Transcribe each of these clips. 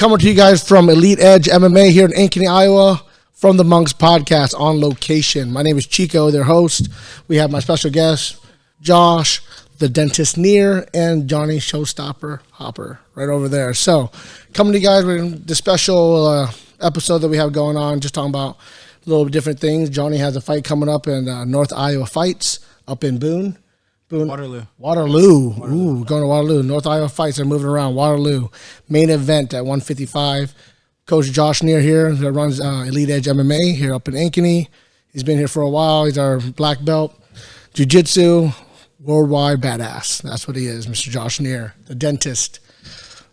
coming to you guys from Elite Edge MMA here in Ankeny, Iowa, from the Monks Podcast on location. My name is Chico, their host. We have my special guest, Josh, the dentist Neer, and Johnny Showstopper Hopper right over there. So, coming to you guys with the special episode that we have going on, just talking about a little different things. Johnny has a fight coming up in North Iowa Fights up in Boone. Waterloo. Ooh, going to Waterloo. North Iowa Fights are moving around. Waterloo. Main event at 155. Coach Josh Neer here that runs Elite Edge MMA here up in Ankeny. He's been here for a while. He's our black belt. Jiu-Jitsu, worldwide badass. That's what he is, Mr. Josh Neer, the dentist.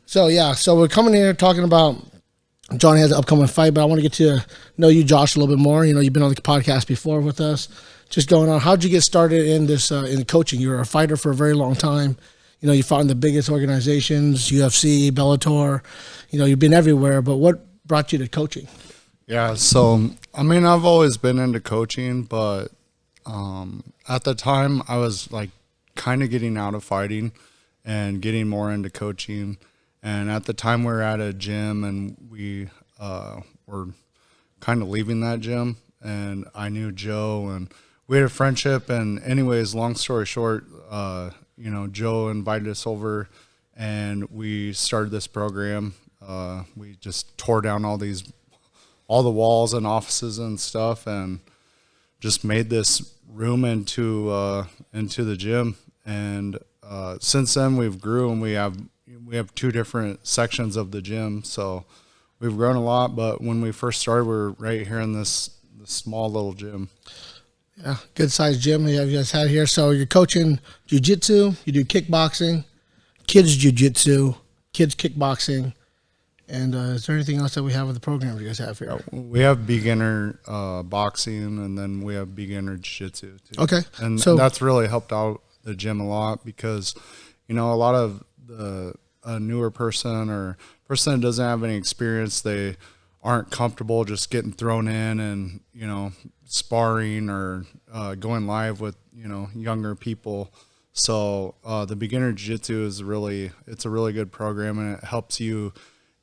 So we're coming here talking about Johnny has an upcoming fight, but I want to get to know you, Josh, a little bit more. You know, you've been on the podcast before with us. Just going on, how'd you get started in this in coaching? You were a fighter for a very long time. You know, you fought in the biggest organizations, UFC, Bellator. You know, you've been everywhere. But what brought you to coaching? Yeah, so I mean, I've always been into coaching, but at the time, I was like kind of getting out of fighting and getting more into coaching. And at the time, we were at a gym, and we were kind of leaving that gym. And I knew Joe, and we had a friendship. And anyways, long story short, Joe invited us over, and we started this program. We just tore down all the walls and offices and stuff, and just made this room into the gym. And since then, we've grew, and we have two different sections of the gym. So we've grown a lot. But when we first started, we were right here in this small little gym. Yeah, good sized gym you guys had here. So you're coaching jiu-jitsu, you do kickboxing, kids jiu-jitsu, kids kickboxing, and is there anything else that we have in the program you guys have here? We have beginner boxing, and then we have beginner jiu-jitsu too. Okay. And that's really helped out the gym a lot because, you know, a lot of a newer person or person that doesn't have any experience, they aren't comfortable just getting thrown in and, you know, sparring or going live with, you know, younger people. So the beginner jiu-jitsu is a really good program, and it helps you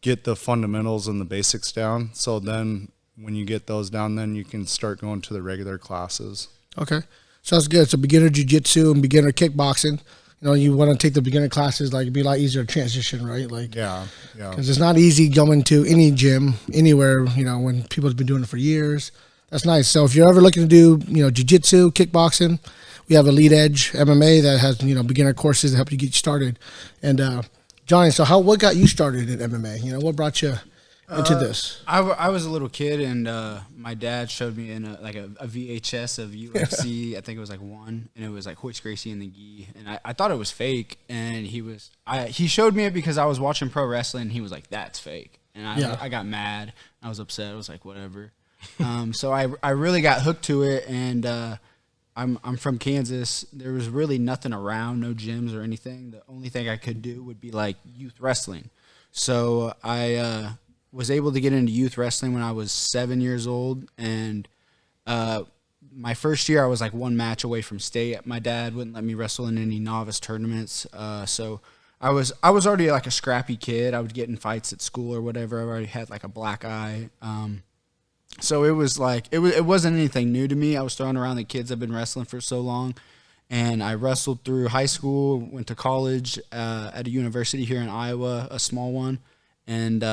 get the fundamentals and the basics down. So then when you get those down, then you can start going to the regular classes. Okay. Sounds good. So beginner jiu-jitsu and beginner kickboxing. You know, you want to take the beginner classes, like it'd be a lot easier to transition, right? Like, yeah. Because it's not easy going to any gym, anywhere, you know, when people have been doing it for years. That's nice. So if you're ever looking to do, you know, jiu-jitsu, kickboxing, we have Elite Edge MMA that has, you know, beginner courses to help you get started. And Johnny, so what got you started in MMA? You know, what brought you into this? I was a little kid, and my dad showed me in a VHS of UFC. I think it was like 1, and it was like Hoist Gracie and the Gi, and I thought it was fake. And he showed me it because I was watching pro wrestling, and he was like, "That's fake," and I got mad. I was upset. I was like, "Whatever." So I really got hooked to it, and I'm from Kansas. There was really nothing around, no gyms or anything. The only thing I could do would be like youth wrestling. So I was able to get into youth wrestling when I was 7 years old, and my first year I was like one match away from state. My dad wouldn't let me wrestle in any novice tournaments, so I was already like a scrappy kid. I would get in fights at school or whatever. I already had like a black eye. So it was like it wasn't anything new to me. I was throwing around the kids I've been wrestling for so long, and I wrestled through high school, went to college at a university here in Iowa, a small one, and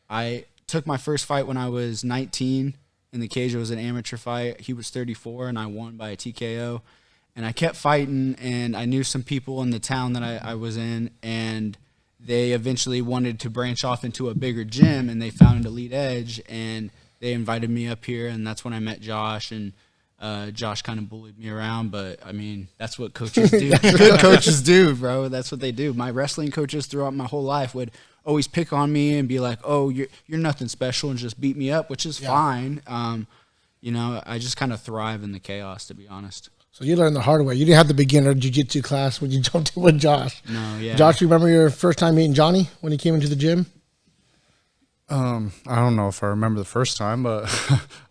I took my first fight when I was 19 in the cage. It was an amateur fight. He was 34, and I won by a TKO. And I kept fighting, and I knew some people in the town that I was in, and they eventually wanted to branch off into a bigger gym, and they found Elite Edge, and they invited me up here, and that's when I met Josh, and Josh kind of bullied me around, but, I mean, that's what coaches do. Good coaches do, bro. That's what they do. My wrestling coaches throughout my whole life would always pick on me and be like, "Oh, you're nothing special," and just beat me up, which is fine. You know, I just kind of thrive in the chaos, to be honest. So you learned the hard way. You didn't have the beginner jiu-jitsu class when you jumped in with Josh. No, yeah. Josh, you remember your first time meeting Johnny when he came into the gym? I don't know if I remember the first time, but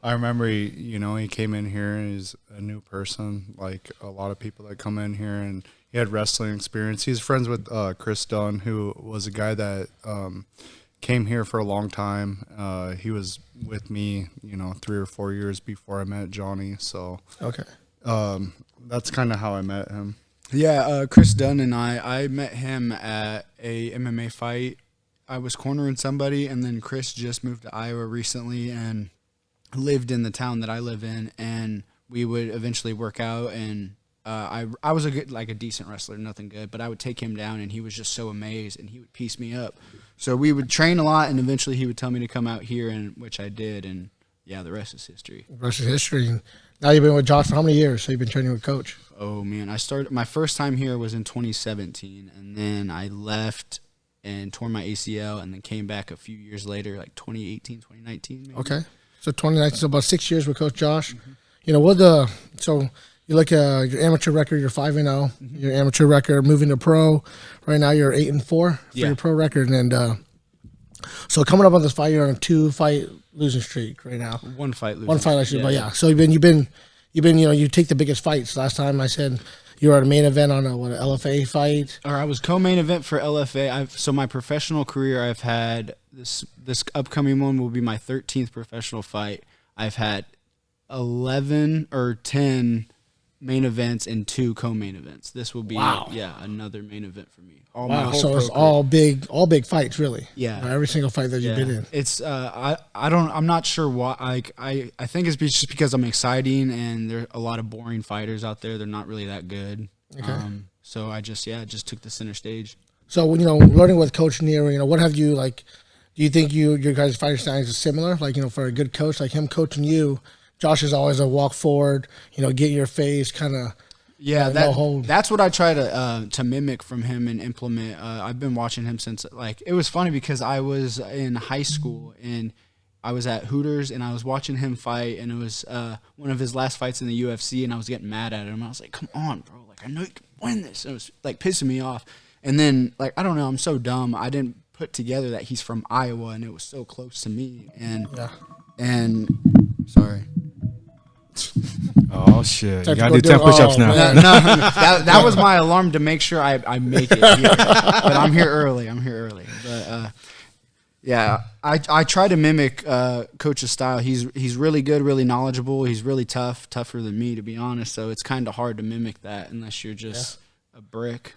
I remember he came in here and he's a new person, like a lot of people that come in here, and he had wrestling experience. He's friends with Chris Dunn, who was a guy that came here for a long time. He was with me, 3 or 4 years before I met Johnny. So Okay. that's kind of how I met him. Yeah, Chris Dunn and I met him at a MMA fight. I was cornering somebody, and then Chris just moved to Iowa recently and lived in the town that I live in, and we would eventually work out. And I was a decent wrestler, nothing good, but I would take him down, and he was just so amazed, and he would piece me up. So we would train a lot, and eventually he would tell me to come out here, and which I did, and yeah, the rest is history. The rest is history. Now you've been with Josh for how many years? So you've been training with Coach? Oh man, my first time here was in 2017, and then I left and tore my ACL, and then came back a few years later, like 2018, 2019 maybe. Okay. So 2019, so about 6 years with Coach Josh. Mm-hmm. So you look at your amateur record, you're 5-0. Mm-hmm. Your amateur record, moving to pro. Right now you're 8-4 for your pro record. And so coming up on this fight, you're on a 2-fight losing streak right now. One fight losing. One fight, actually, but yeah. So you've been, you take the biggest fights. Last time I said you were at a main event on an LFA fight. Or I was co-main event for LFA. So my professional career, I've had this upcoming one will be my 13th professional fight. I've had 11 or 10 main events and 2 co-main events. This will be another main event for me. So it's all big fights, really. Yeah, every single fight that you've been in. It's I'm not sure why. I think it's just because I'm exciting, and there are a lot of boring fighters out there. They're not really that good. Okay. So I just took the center stage. So learning with Coach Neer, what have you like? Do you think your guys' fighting styles are similar? Like for a good coach like him coaching you, Josh is always a walk forward. Get in your face, kind of. Yeah, that's what I try to mimic from him and implement. I've been watching him since it was funny because I was in high school and I was at Hooters and I was watching him fight, and it was one of his last fights in the UFC, and I was getting mad at him. I was like, "Come on, bro! I know you can win this." It was pissing me off. And then I don't know, I'm so dumb. I didn't put together that he's from Iowa and it was so close to me. And sorry. Oh shit! You gotta do 10 push-ups now. No, that was my alarm to make sure I make it here. But I'm here early. But I try to mimic Coach's style. He's really good, really knowledgeable. He's really tougher than me, to be honest. So it's kind of hard to mimic that unless you're just a brick.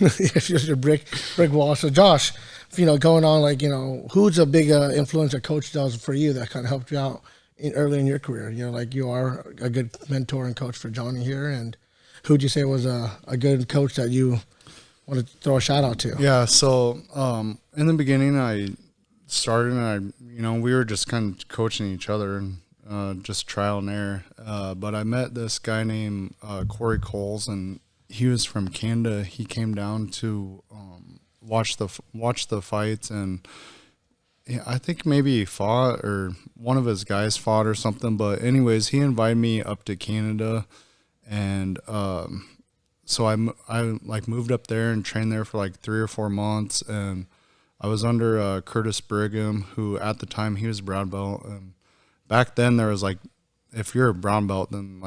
It's just a brick wall. So Josh, going on who's a big influence that Coach does for you that kind of helped you out early in your career? You are a good mentor and coach for Johnny here, and who'd you say was a good coach that you want to throw a shout out to? Yeah, so in the beginning I started and we were just kind of coaching each other and just trial and error. But I met this guy named Corey Coles, and he was from Canada. He came down to watch the fights, and I think maybe he fought or one of his guys fought or something. But anyways, he invited me up to Canada, and so I moved up there and trained there for 3 or 4 months, and I was under Curtis Brigham, who at the time he was brown belt, and back then there was if you're a brown belt, then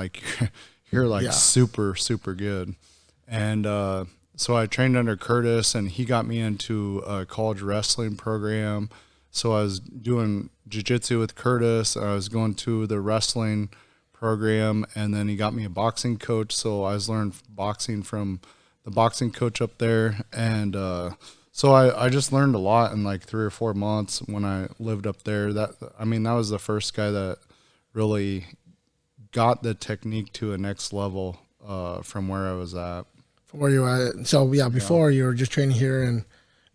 you're super, super good. And so I trained under Curtis, and he got me into a college wrestling program. So I was doing jiu-jitsu with Curtis. I was going to the wrestling program, and then he got me a boxing coach. So I was learning boxing from the boxing coach up there. And so I just learned a lot in 3 or 4 months when I lived up there. That was the first guy that really got the technique to a next level from where I was at. From where you were at. So, before you were just training here and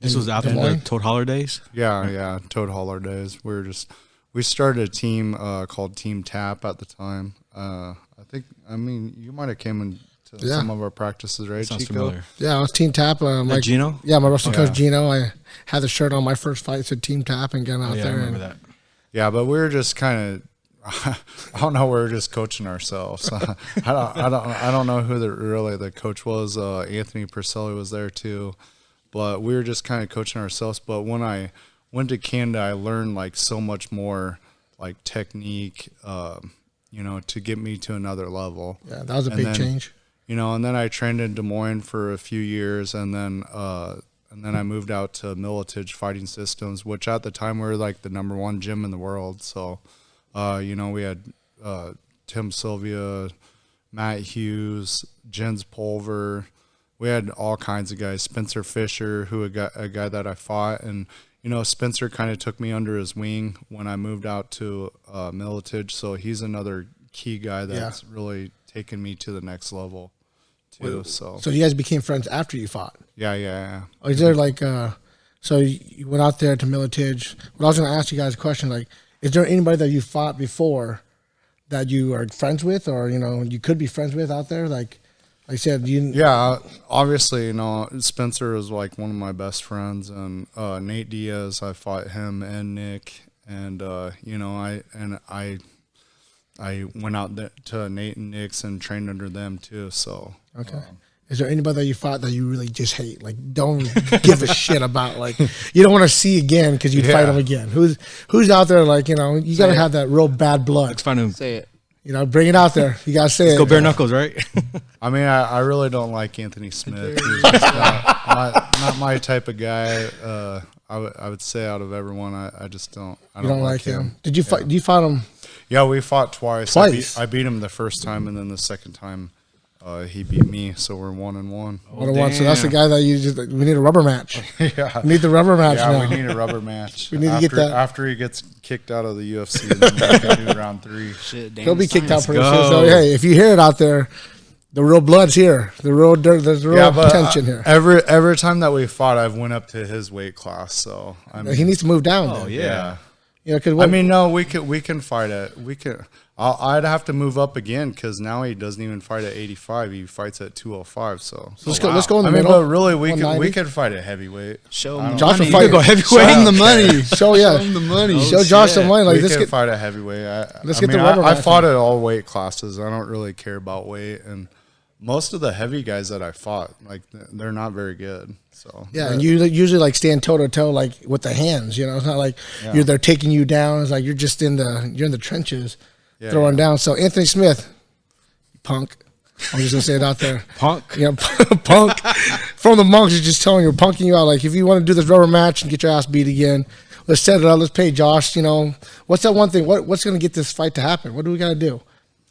this was after the Toad Holler days? Yeah, Toad Holler days. We started a team called Team Tap at the time. You might have came into some of our practices, right, Sounds Chico? familiar. Yeah, I was Team Tap. Gino? Yeah, my wrestling coach Gino. I had the shirt on my first fight, said Team Tap, and getting out there. I remember that. Yeah, but we were just kind of. I don't know. We were just coaching ourselves. I don't know who the coach was. Anthony Purcelli was there too. But we were just kind of coaching ourselves. But when I went to Canada, I learned so much more technique, to get me to another level. Yeah, that was a big change. And then I trained in Des Moines for a few years, and then and then I moved out to Militage Fighting Systems, which at the time we were like the #1 gym in the world. So, we had Tim Sylvia, Matt Hughes, Jens Pulver. We had all kinds of guys. Spencer Fisher, a guy that I fought, and Spencer kind of took me under his wing when I moved out to Militage. So he's another key guy that's really taken me to the next level too. So you guys became friends after you fought? Yeah. Or is there like so you went out there to Militage? But I was going to ask you guys a question, like, is there anybody that you fought before that you are friends with, or you could be friends with out there? Like I said, obviously, Spencer is like one of my best friends, and Nate Diaz, I fought him and Nick, and I went out there to Nate and Nick's and trained under them too. So okay. Is there anybody that you fought that you really just hate? Like, don't give a shit about, like, you don't want to see again because you'd fight them again? Who's out there, like, you got to have that real bad blood. Let's find him. Say it. Bring it out there. You got to say Let's it. go bare knuckles, right? I mean, I really don't like Anthony Smith. He's just not my type of guy. I would say out of everyone, I just don't. I don't like him. Did you fight? You fought him? Yeah, we fought twice. I beat him the first time, and then the second time, he beat me. So we're 1-1. 1-1. So that's the guy that we need a rubber match. Yeah, we need the rubber match now. Yeah, we need a rubber match. We need to get that after he gets kicked out of the UFC. Then we can do round 3. Shit, he'll be kicked out pretty soon. Go. So hey, if you hear it out there, the real blood's here. The real dirt. There's the real tension here. Every time that we fought, I've went up to his weight class. So he needs to move down. Oh then. yeah. Because no, we can fight it. I'd have to move up again because now he doesn't even fight at 85. He fights at 205. So let's go in the middle. But really, we could fight at heavyweight. Show him Josh will money. fight. Go heavyweight. Show him the money. Show him the money. Show Josh the money. Like, We let's can get fight at heavyweight. let's get the rubber I match fought at all weight classes. I don't really care about weight, and most of the heavy guys that I fought, like, they're not very good. So and you usually like stand toe to toe, like with the hands. It's not like they're taking you down. It's like you're just in the trenches, throwing down. So Anthony Smith, punk. I'm just gonna say it out there, Punk. Punk. From the Monks is just telling you, punking you out. Like, if you want to do this rubber match and get your ass beat again, let's set it up. Let's pay Josh. What's that one thing? What's gonna get this fight to happen? What do we gotta do?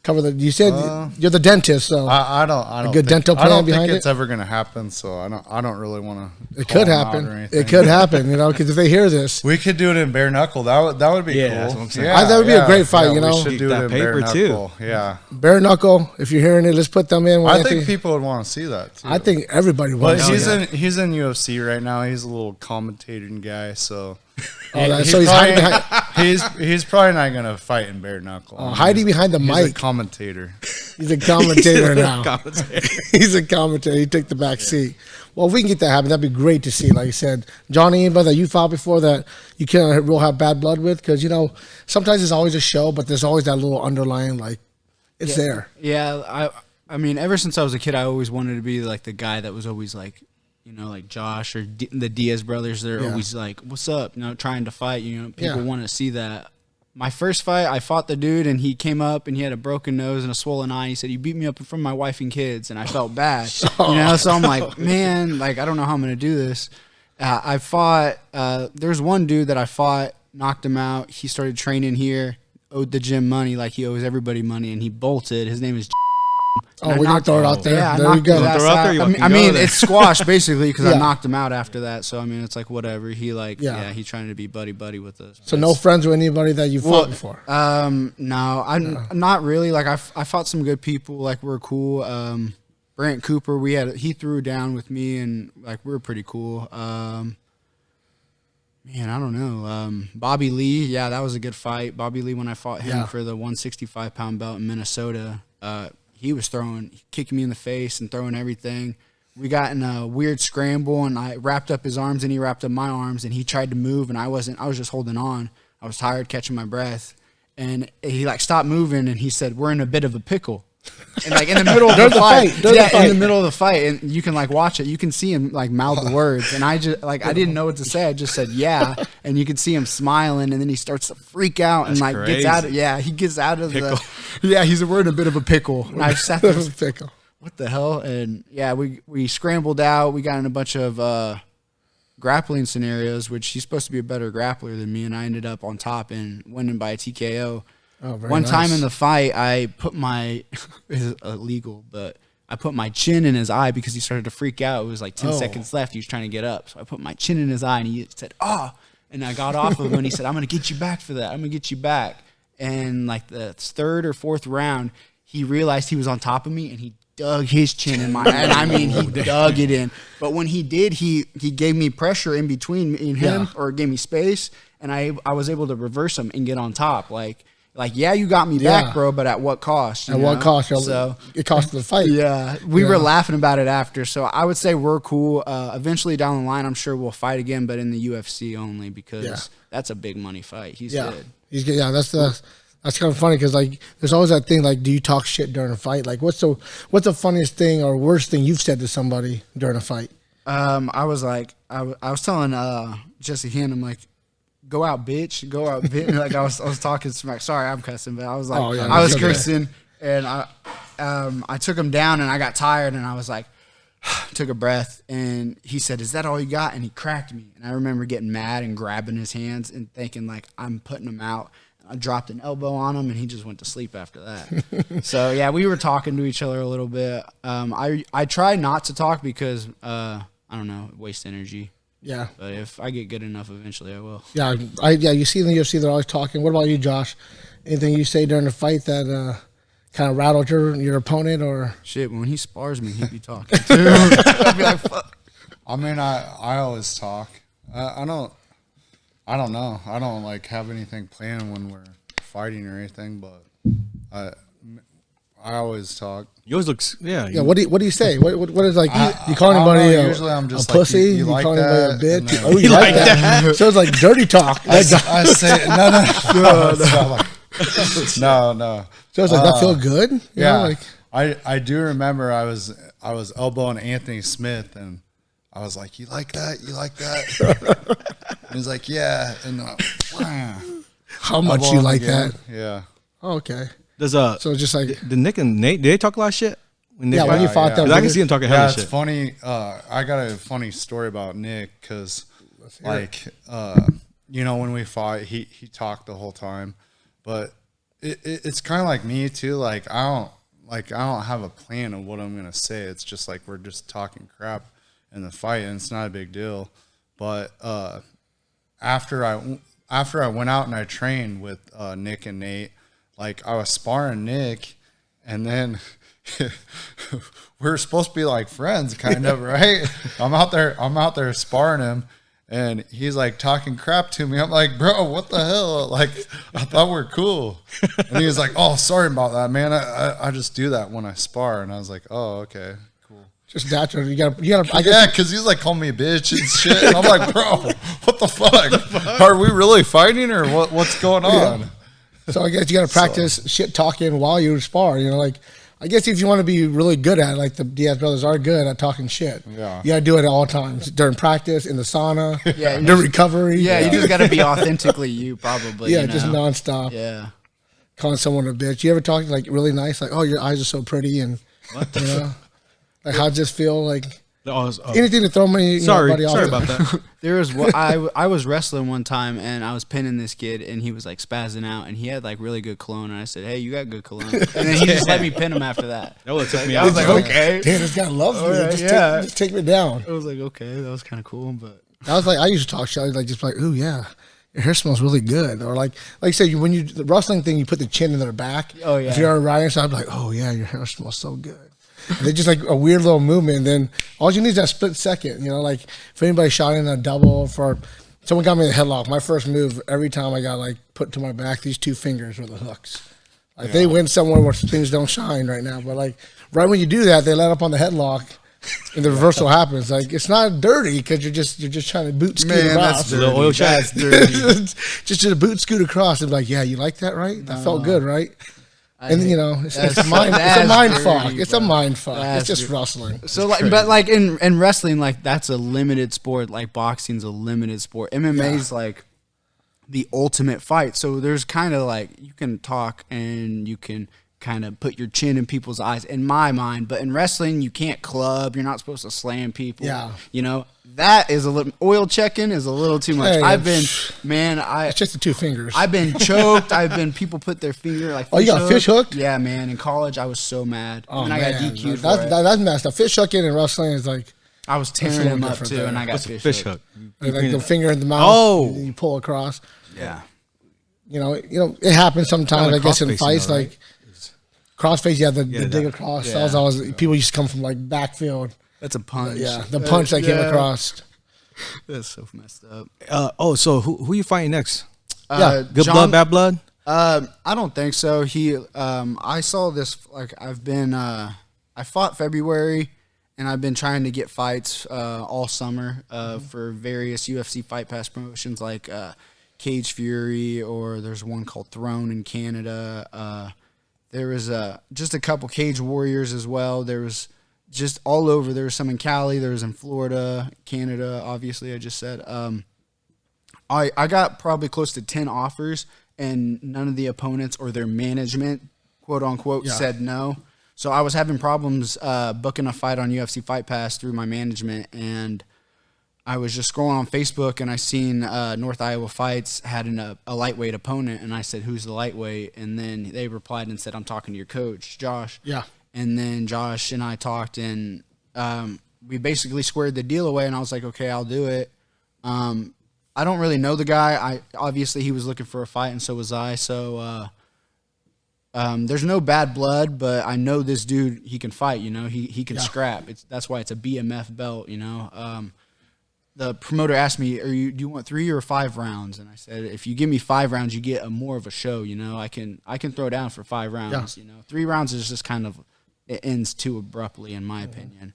Cover the. You said you're the dentist, so I don't. A good dental plan I don't behind think it's it? ever gonna happen. So I don't really want to. It could happen. It could happen. Because if they hear this, We could do it in bare knuckle. That would be Yeah, cool. that's what I'm saying. That would be a great fight. We should Get do that it in bare paper, too. knuckle. Yeah, bare knuckle. If you're hearing it, let's put them in. I think people would want to see that too. I think everybody But wants. he's in UFC right now. He's a little commentating guy, so So he's hiding behind. he's probably not gonna fight in bare knuckle. Hiding behind the He's mic. a commentator. He's a commentator now. Commentator. He's a commentator. He took the back seat. Well, if we can get that happen, that'd be great to see. Like you said, Johnny, anybody that you fought before that you can't real have bad blood with, because sometimes it's always a show, but there's always that little underlying, like, it's there. Yeah, I mean, ever since I was a kid, I always wanted to be like the guy that was always like, like Josh or the Diaz brothers. They're always like, "What's up?" Trying to fight. People want to see that. My first fight, I fought the dude, and he came up, and he had a broken nose and a swollen eye. He said, "You beat me up in front of my wife and kids," and I felt bad. So I'm like, man, like, I don't know how I'm gonna do this. I fought. There's one dude that I fought, knocked him out. He started training here, owed the gym money like he owes everybody money, and he bolted. His name is. We're going to throw it out there. Yeah, there you go. Throw it out there, I mean, it's squash basically because Yeah. I knocked him out after that. So I mean, it's like whatever. He he's trying to be buddy with us. So no friends with anybody that you fought before? No, I'm not really. Like I fought some good people. Like we're cool. Brant Cooper, he threw down with me, and like we were pretty cool. Man, I don't know. Bobby Lee, yeah, that was a good fight. Bobby Lee, when I fought him for the 165-pound belt in Minnesota, he was kicking me in the face and throwing everything. We got in a weird scramble, and I wrapped up his arms, and he wrapped up my arms, and he tried to move, and I was just holding on. I was tired, catching my breath, and he like stopped moving, and he said, "We're in a bit of a pickle." And like in the middle of the fight, in the middle of the fight, and you can like watch it. You can see him like mouth the words, and I just like I didn't know what to say. I just said yeah, and you can see him smiling, and then he starts to freak out and like crazy. gets out. He gets out of we're in a bit of a pickle. And I sat there, Pickle. what the hell? And yeah, we scrambled out. We got in a bunch of grappling scenarios, which he's supposed to be a better grappler than me, and I ended up on top and winning by a TKO. Oh, very One time nice. in the fight, I put my it's illegal, but I put my chin in his eye because he started to freak out. It was like 10 seconds left. He was trying to get up, so I put my chin in his eye, and he said, "Ah!" And I got off of him, and he said, "I'm gonna get you back for that. I'm gonna get you back." And like the third or fourth round, he realized he was on top of me, and he dug his chin in my, and I mean, he dug it in. But when he did, he gave me pressure in between me and him, or gave me space, and I was able to reverse him and get on top. Like yeah, you got me back, bro, but at what cost? At what cost? So it cost the fight. yeah, we were laughing about it after. So I would say we're cool. Eventually down the line, I'm sure we'll fight again, but in the UFC only because that's a big money fight. He's good. He's good. Yeah, that's kind of funny because like there's always that thing like, do you talk shit during a fight? Like, what's the funniest thing or worst thing you've said to somebody during a fight? I was telling Jesse Hand, I'm like, go out, bitch, go out, bitch. Like I was talking smack. Sorry, I'm cussing, but I was like, I was cursing, and I took him down, and I got tired, and I was like, took a breath, and he said, "Is that all you got?" And he cracked me, and I remember getting mad and grabbing his hands and thinking like I'm putting him out. I dropped an elbow on him, and he just went to sleep after that. So yeah, we were talking to each other a little bit. I try not to talk because I don't know, waste energy. Yeah. But if I get good enough, eventually I will. Yeah, you see in the UFC, they're always talking. What about you, Josh? Anything you say during the fight that kind of rattled your opponent or? Shit, when he spars me, he'd be talking too. I'd be like, fuck. I mean, I always talk. I don't know. I don't like have anything planned when we're fighting or anything, but I always talk. Yours looks, yeah. Yeah, what do you say? What is like? You call anybody usually I'm just a like, pussy? you like call that? anybody a bitch? And Oh, you like that? So it's like dirty talk. I say no. So it's like that feel good? You Yeah, know, like, I do remember I was elbowing Anthony Smith, and I was like, "You like that? You like that?" And he's like, "Yeah." And how much you like that? Yeah. Oh, okay. So So just like the Nick and Nate, did they talk a lot of shit? When they when you fought them, I can see them talking hell Yeah, of it's shit. funny. I got a funny story about Nick because, like, when we fought, he talked the whole time, but it's kind of like me too. Like I don't have a plan of what I'm gonna say. It's just like we're just talking crap in the fight, and it's not a big deal. But after I went out and I trained with Nick and Nate, like I was sparring Nick, and then we're supposed to be like friends, kind of, right? I'm out there sparring him, and he's like talking crap to me. I'm like, bro, what the hell? Like, I thought we're cool. And he was like, oh, sorry about that, man. I just do that when I spar. And I was like, oh, okay, cool. just natural. You gotta. Yeah, because he's like calling me a bitch and shit. And I'm like, bro, what the fuck? Are we really fighting or what's going on? Yeah. So I guess you got to practice shit talking while you spar. You know, like I guess if you want to be really good at it, like the Diaz brothers are good at talking shit. Yeah. You got to do it at all times during practice, in the sauna, Yeah, during recovery. Yeah, you just got to be authentically you, probably. Yeah, you know? just nonstop. Yeah. Calling someone a bitch. You ever talk like really nice, like, oh, your eyes are so pretty, and you know, like how'd this feel? Like anything to throw me. Sorry off. about that. There was I was wrestling one time, and I was pinning this kid, and he was like spazzing out, and he had like really good cologne, and I said, hey, you got good cologne, and then he just let me pin him after that. That would took me I out. was like, okay. Damn, this guy loves me. Right, Just take me down. I was like, okay, that was kind of cool, but I was like, I used to talk shit. I was like, just like, ooh, yeah, your hair smells really good. Or like you said, when you the wrestling thing, you put the chin in their back. Oh, yeah. If you're riding, so I'm like, oh yeah, your hair smells so good. And they just like a weird little movement. And then all you need is that split second. You know, like if anybody shot in a double for someone got me the headlock. My first move, every time I got like put to my back, these two fingers were the hooks. Like they went somewhere where things don't shine right now. But like right when you do that, they let up on the headlock. And the reversal happens. Like it's not dirty because you're just trying to boot scoot across. That's dirty. Little oil shot. That's dirty. just a boot scoot across and be like, yeah, you like that, right? That felt good, right? And then, you know, it's a mind fuck. It's a mind fuck. It's just wrestling. so like, but like in wrestling, like that's a limited sport. Like boxing's a limited sport. MMA's like the ultimate fight. So there's kind of like you can talk and you can kind of put your chin in people's eyes in my mind. But in wrestling, you can't club. You're not supposed to slam people. Yeah. You know, that is a little, oil checking is a little too much. Hey, it's just the 2 fingers. I've been choked. people put their finger like. Oh, you got fish hooked? Yeah, man. In college, I was so mad. Oh, and man. I got DQ'd That's messed up. Fish hooking in wrestling is like. I was tearing him up too, and I got fish hooked. Like the finger in the mouth. Oh. And you pull across. Yeah. You know, it happens sometimes. Like I guess in crossface, fights, though, right? like crossface. Yeah, the dig across. Yeah. That was always people used to come from like backfield. That's a punch. Yeah, the punch that came across. That's so messed up. So who you fighting next? Yeah, Good blood, bad blood. I don't think so. I saw this. Like I've been. I fought February, and I've been trying to get fights all summer for various UFC Fight Pass promotions like Cage Fury, or there's one called Throne in Canada. There was just a couple Cage Warriors as well. There was just all over. There was some in Cali. There was in Florida, Canada. Obviously, I just said. I got probably close to 10 offers, and none of the opponents or their management, quote unquote, said no. So I was having problems booking a fight on UFC Fight Pass through my management, and I was just scrolling on Facebook, and I seen North Iowa Fights had a lightweight opponent, and I said, "Who's the lightweight?" And then they replied and said, "I'm talking to your coach, Josh." Yeah. And then Josh and I talked, and we basically squared the deal away, and I was like, "Okay, I'll do it." I don't really know the guy. Obviously he was looking for a fight, and so was I. So there's no bad blood, but I know this dude. He can fight. You know, he can scrap. That's why it's a BMF belt. You know, the promoter asked me, do you want 3 or 5 rounds? And I said, if you give me 5 rounds, you get more of a show. You know, I can throw down for 5 rounds. You know, 3 rounds is just kind of, it ends too abruptly, in my opinion.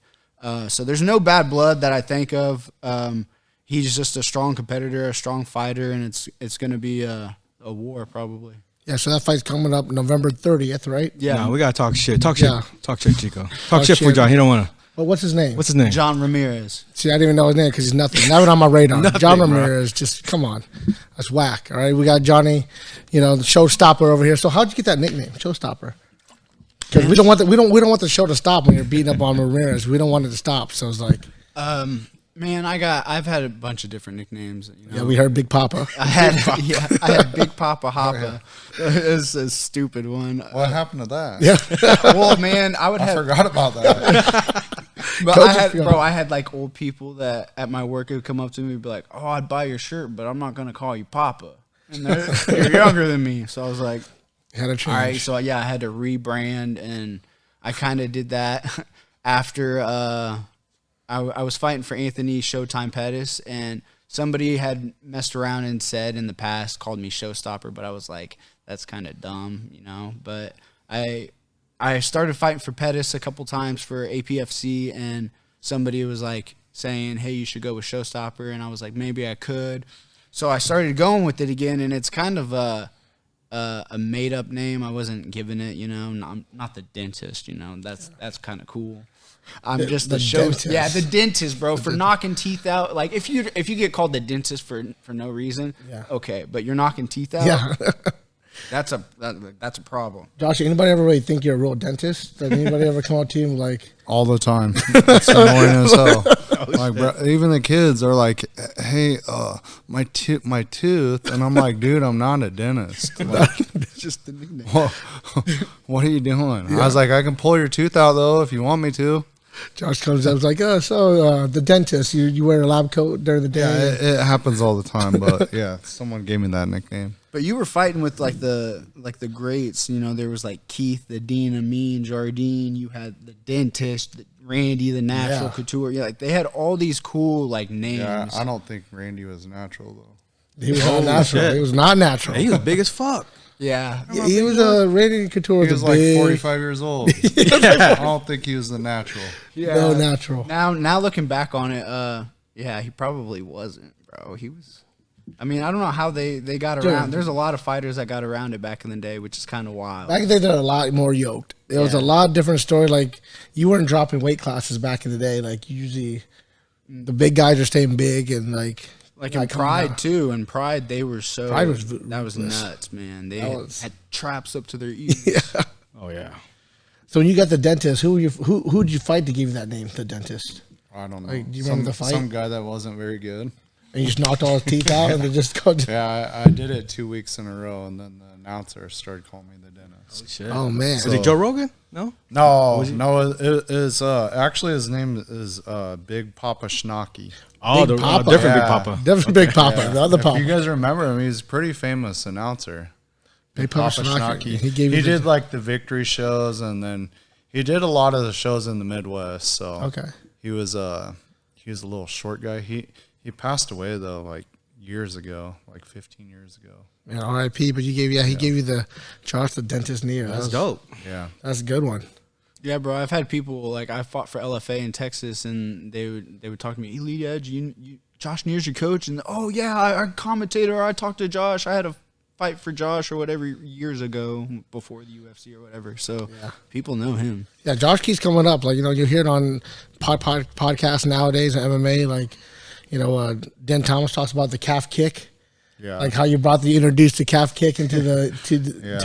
So there's no bad blood that I think of. He's just a strong competitor, a strong fighter, and it's going to be a war probably. Yeah, so that fight's coming up November 30th, right? Yeah. No, we gotta talk shit. Talk shit. Yeah. Talk shit, Chico. Talk shit for John. He don't wanna. Well, what's his name? What's his name? John Ramirez. See, I didn't even know his name because he's nothing. Not on my radar. John bro. Ramirez, just come on. That's whack. All right, we got Johnny, the showstopper over here. So how'd you get that nickname, showstopper? Because we don't want the show to stop when you're beating up on Ramirez. We don't want it to stop. So it's like, Man, I've had a bunch of different nicknames. You know? yeah, we heard Big Papa. I had Big Papa Hoppa. It's a stupid one. What happened to that? Yeah, Well, man, I forgot about that. But Coach I had like old people that at my work would come up to me and be like, "Oh, I'd buy your shirt, but I'm not gonna call you Papa." And they're younger than me, so I was like, had to change. all right, so yeah, I had to rebrand, and I kind of did that after I was fighting for Anthony Showtime Pettis, and somebody had messed around and said in the past, called me Showstopper, but I was like, that's kind of dumb, you know. But I started fighting for Pettis a couple times for APFC, and somebody was like saying, hey, you should go with Showstopper, and I was like, maybe I could. So I started going with it again, and it's kind of a made-up name. I wasn't giving it, you know. I'm not the dentist, you know. That's kind of cool. I'm just the show. dentist. Yeah, the dentist, bro, for knocking teeth out. Like if you get called the dentist for no reason, Yeah. okay, but you're knocking teeth out. Yeah. That's a problem. Josh, anybody ever really think you're a real dentist? Did anybody ever come up to you and like, All the time. It's annoying as hell. Like, bro, even the kids are like, hey, my tooth. And I'm like, dude, I'm not a dentist. Like, It's just the nickname. what are you doing? I was like, I can pull your tooth out, though, if you want me to. Josh comes up, was like, the dentist, you wear a lab coat during the day. Yeah, it happens all the time. But, yeah, someone gave me that nickname. But you were fighting with like the greats, you know. There was like Keith, the Dean, Amin, Jardine. You had the dentist, Randy, the natural couture. Yeah, like they had all these cool like names. Yeah, I don't think Randy was natural, though. He was not natural. shit. He was not natural. He was big as fuck. Yeah, He was a Randy Couture. He was like 45 years old. I don't think he was the natural. yeah. No natural. Now looking back on it, yeah, he probably wasn't, bro. He was. I mean, I don't know how they got around. There's a lot of fighters that got around it back in the day, which is kind of wild. Back in the day, they were a lot more yoked. There was a lot different story. Like, you weren't dropping weight classes back in the day. Like, usually the big guys are staying big and, like in Pride, too. In Pride, they were so... Pride was that was nuts, man. They was- had traps up to their ears. Yeah. Oh yeah. So when you got the dentist, who did you fight to give you that name, the dentist? I don't know. Like, do you remember the fight? Some guy that wasn't very good. And you just knocked all his teeth out, and they just go. Yeah, I did it 2 weeks in a row, and then the announcer started calling me the dentist. Oh shit. Oh man. Was it Joe Rogan? No. No, it is actually his name is Big Papa Schnocky. Oh, Big the Papa. different Yeah. Big Papa. Different Big Papa, Yeah. the other If Papa. you guys remember him, he's a pretty famous announcer. Big Papa Schnocky. He gave you did like the victory shows, and then he did a lot of the shows in the Midwest. So Okay. he was a little short guy. He passed away though, like years ago, like 15 years ago. Yeah, R.I.P. But he gave you the Josh the dentist Neer. That's dope. Yeah. That's a good one. Yeah, bro. I've had people like I fought for LFA in Texas, and they would talk to me. Elite Edge, you Josh Neer's your coach, and oh yeah, I'm commentator. I talked to Josh. I had a fight for Josh or whatever years ago before the UFC or whatever. So people know him. Yeah, Josh keeps coming up. Like, you hear it on podcasts nowadays and MMA. Like, Dan Thomas talks about the calf kick. Yeah. Like how you introduced the calf kick into to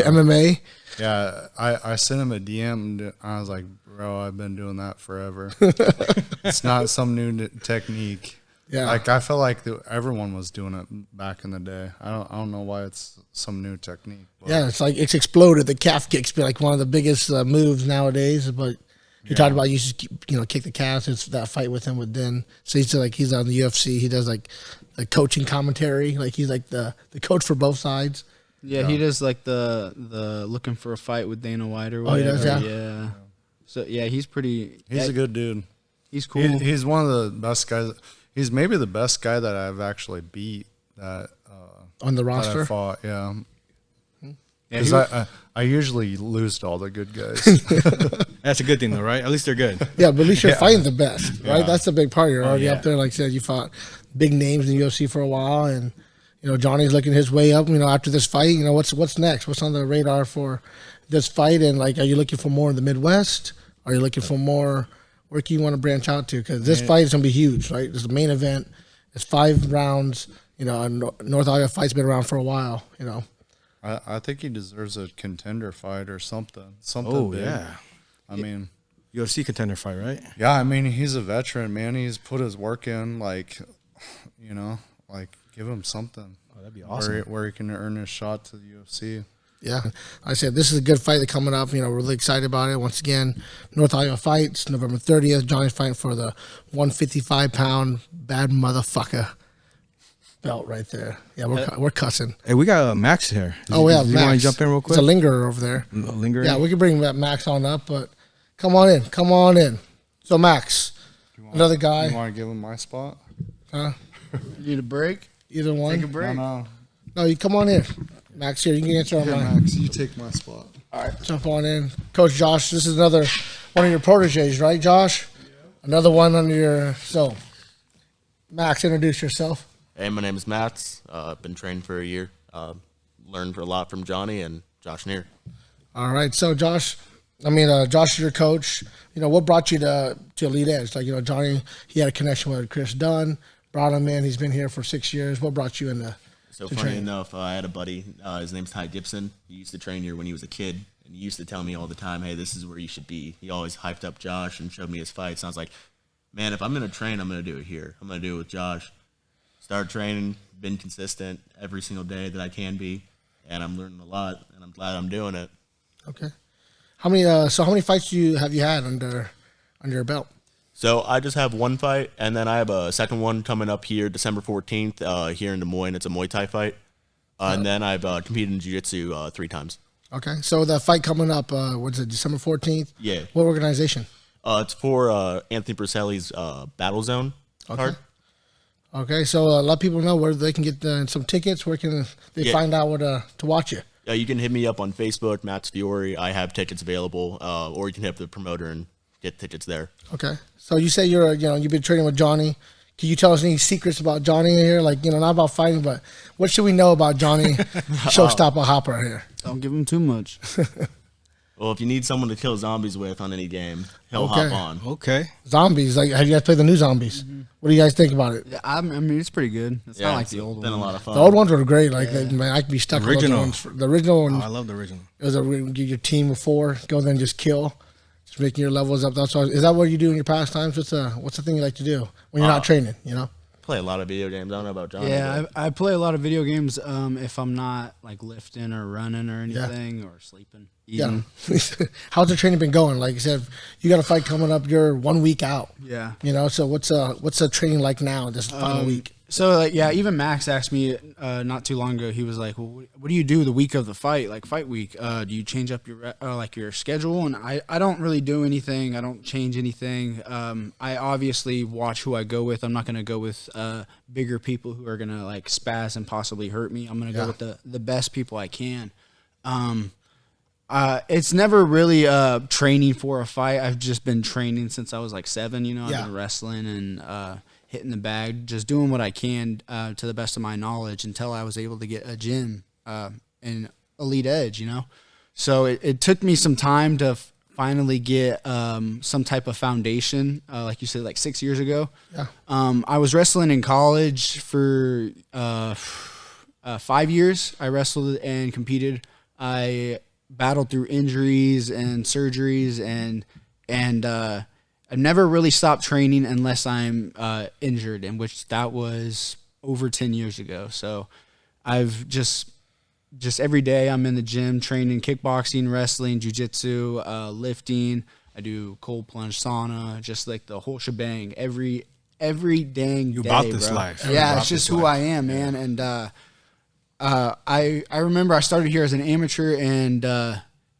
MMA. Yeah, I sent him a DM, and I was like, bro, I've been doing that forever. It's not some new technique. Yeah. Like, I feel like everyone was doing it back in the day. I don't know why it's some new technique. But Yeah, it's exploded. The calf kick's been like one of the biggest moves nowadays. But he talked about you should kick the calves. It's that fight with him with Den. So he's on the UFC. He does like the coaching commentary. Like he's like the coach for both sides. Yeah, he does like the looking for a fight with Dana White or Oh, he whatever. does, Yeah. So yeah, he's pretty. He's a good dude. He's cool. He's one of the best guys. He's maybe the best guy that I've actually beat that On the that I roster. fought. Yeah. Yeah, Because I usually lose to all the good guys. That's a good thing, though, right? At least they're good. Yeah, but at least you're fighting the best, right? Yeah. That's the big part. You're already yeah. up there. Like I said, you fought big names in the UFC for a while, and Johnny's looking his way up. After this fight, what's next? What's on the radar for this fight? And like, are you looking for more in the Midwest? Are you looking for more? Where can you want to branch out to? Because this fight is gonna be huge, right? This is the main event. It's 5 rounds. North Iowa fight's been around for a while. I think he deserves a contender fight or something. Oh big. yeah. I mean, UFC contender fight, right? yeah. I mean, he's a veteran, man. He's put his work in. Like, give him something. Oh, that'd be awesome. Where he can earn his shot to the UFC. Yeah, I said this is a good fight that's coming up. We're really excited about it. Once again, North Iowa fights November 30th. Johnny's fighting for the 155-pound bad motherfucker belt right there. Yeah, we're cussing. Hey, we got Max here. Oh yeah, you Max. want to jump in real quick? It's a lingerer over there. Linger. Yeah, we can bring that Max on up, but come on in. So Max, another guy. You want to give him my spot? Huh? You need a break? Either one. Take a break. No. No, you come on in. Max here. You can answer on Here, mine. Max, you take my spot. All right, jump on in. Coach Josh, this is another one of your proteges, right, Josh? Yeah. Another one under your... So, Max, introduce yourself. Hey, my name is Matt. I've been trained for a year. Learned a lot from Johnny and Josh Neer. All right, so Josh is your coach. What brought you to Elite Edge? Like, Johnny, he had a connection with Chris Dunn, brought him in. He's been here for 6 years. What brought you into So to funny train? enough, I had a buddy. His name's Ty Gibson. He used to train here when he was a kid, and he used to tell me all the time, "Hey, this is where you should be." He always hyped up Josh and showed me his fights. And I was like, "Man, if I'm gonna train, I'm gonna do it here. I'm gonna do it with Josh." Started training, been consistent every single day that I can be, and I'm learning a lot, and I'm glad I'm doing it. Okay. How many fights have you had under your belt? So I just have one fight, and then I have a second one coming up here December 14th here in Des Moines. It's a Muay Thai fight. And then I've competed in Jiu-Jitsu 3 times. Okay, so the fight coming up, what's it, December 14th? Yeah. What organization? It's for Anthony Purcelli's Battle Zone card. Okay, so let people know where they can get some tickets. Where can they find out where to watch you? You can hit me up on Facebook, Matt's Fiore. I have tickets available, or you can hit up the promoter and get tickets there. Okay, so you say you've been training with Johnny. Can you tell us any secrets about Johnny here? Like, not about fighting, but what should we know about Johnny Showstopper Hopper here? Don't give him too much. Well, if you need someone to kill zombies with on any game, he'll Okay. hop on. Okay. Zombies. Like, have you guys played the new Zombies? What do you guys think about it? Yeah, I mean, it's pretty good. It's not like the old been one. a lot of fun. The old ones were great. Like, man, I could be stuck Original. on those ones. The original one, I love the original. it was your team of 4, go there and just kill. Just making your levels up. That's all. Is that what you do in your pastimes? What's the thing you like to do when you're not training, you know? Play a lot of video games. I don't know about John. Yeah, but I play a lot of video games if I'm not like lifting or running or anything or sleeping, eating. Yeah. How's the training been going? Like you said, you got a fight coming up. You're 1 week out. Yeah. You know, so what's the training like now? This final week. So like even Max asked me not too long ago. He was like, "Well, what do you do the week of the fight, like fight week? Do you change up your like your schedule?" And I don't really do anything. I don't change anything. I obviously watch who I go with. I'm not going to go with bigger people who are going to like spaz and possibly hurt me. I'm going to go with the best people I can. It's never really training for a fight. I've just been training since I was like 7. You know, I've been wrestling and hitting the bag, just doing what I can to the best of my knowledge until I was able to get a gym and Elite Edge, you know? So it took me some time to finally get some type of foundation, like you said, like 6 years ago. Yeah. I was wrestling in college for 5 years. I wrestled and competed. I battled through injuries and surgeries and I've never really stopped training unless I'm injured, in which that was over 10 years ago. So I've just every day I'm in the gym training kickboxing, wrestling, jiu-jitsu, lifting. I do cold plunge, sauna, just like the whole shebang every dang day, about this bro. life. Yeah, About it's just this who life. I am, man. And I remember I started here as an amateur, and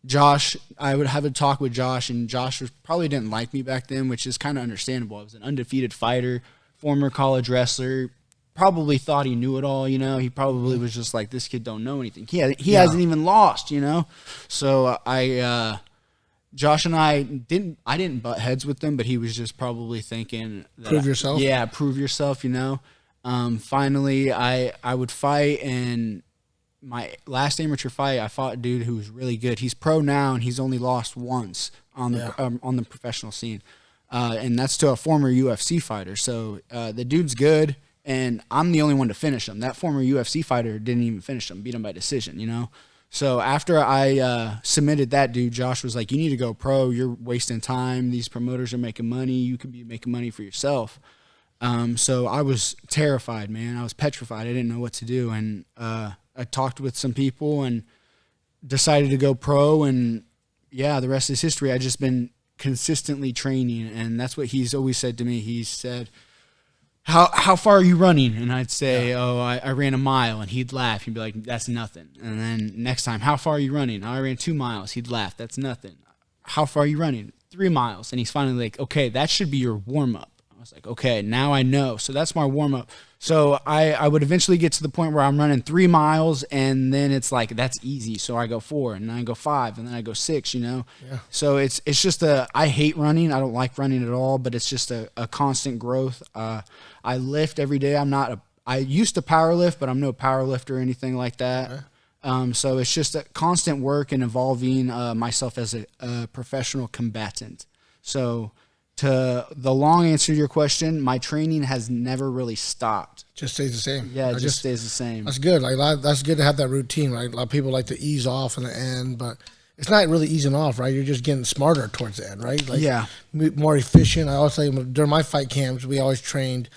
Josh, I would have a talk with Josh, and Josh probably didn't like me back then, which is kind of understandable. I was an undefeated fighter, former college wrestler, probably thought he knew it all, you know. He probably was just like, this kid don't know anything. He hasn't even lost, you know. So Josh and I didn't butt heads with him, but he was just probably thinking that Prove yourself? Yeah, prove yourself, you know. Finally, I would fight, and my last amateur fight, I fought a dude who was really good. He's pro now, and he's only lost once on the professional scene, and that's to a former UFC fighter. So the dude's good, and I'm the only one to finish him. That former UFC fighter didn't even finish him, beat him by decision, you know. So after I submitted that dude, Josh was like, "You need to go pro. You're wasting time. These promoters are making money. You could be making money for yourself." So I was terrified, man. I was petrified. I didn't know what to do, and I talked with some people and decided to go pro, and yeah, the rest is history. I just been consistently training, and that's what he's always said to me. He said, how far are you running? And I'd say, I ran a mile, and he'd laugh. He'd be like, that's nothing. And then next time, how far are you running? I ran 2 miles. He'd laugh. That's nothing. How far are you running? 3 miles. And he's finally like, okay, that should be your warm-up. I was like, okay, now I know. So that's my warm-up. So I would eventually get to the point where I'm running 3 miles, and then it's like, that's easy. So I go 4, and then I go 5, and then I go 6, you know? Yeah. So it's just I hate running. I don't like running at all, but it's just a constant growth. I lift every day. I used to power lift, but I'm no power lifter or anything like that. Okay. So it's just a constant work and evolving myself as a professional combatant. So to the long answer to your question, my training has never really stopped. Just stays the same. Yeah, it just stays the same. That's good. Like that's good to have that routine, right? A lot of people like to ease off in the end, but it's not really easing off, right? You're just getting smarter towards the end, right? Like, yeah, more efficient. I always say during my fight camps, we always trained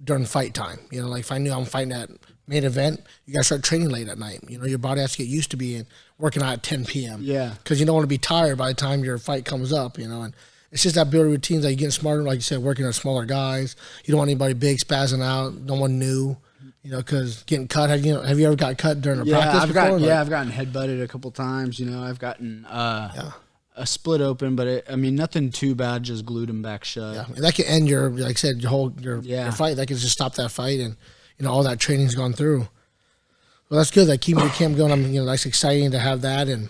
during fight time. You know, like if I knew I'm fighting at main event, you got to start training late at night. You know, your body has to get used to being working out at 10 p.m. Yeah, because you don't want to be tired by the time your fight comes up. You know, and it's just that building routines that you're getting smarter, like you said, working on smaller guys. You don't want anybody big spazzing out, no one new, you know, because getting cut. Have you ever got cut during a practice before? I've gotten headbutted a couple times. You know, I've gotten a split open, but nothing too bad. Just glued them back shut. Yeah, and that can end your, like I said, your fight. That can just stop that fight, and you know all that training's gone through. Well, that's good. That keeping your camp going. I mean, you know, that's exciting to have that, and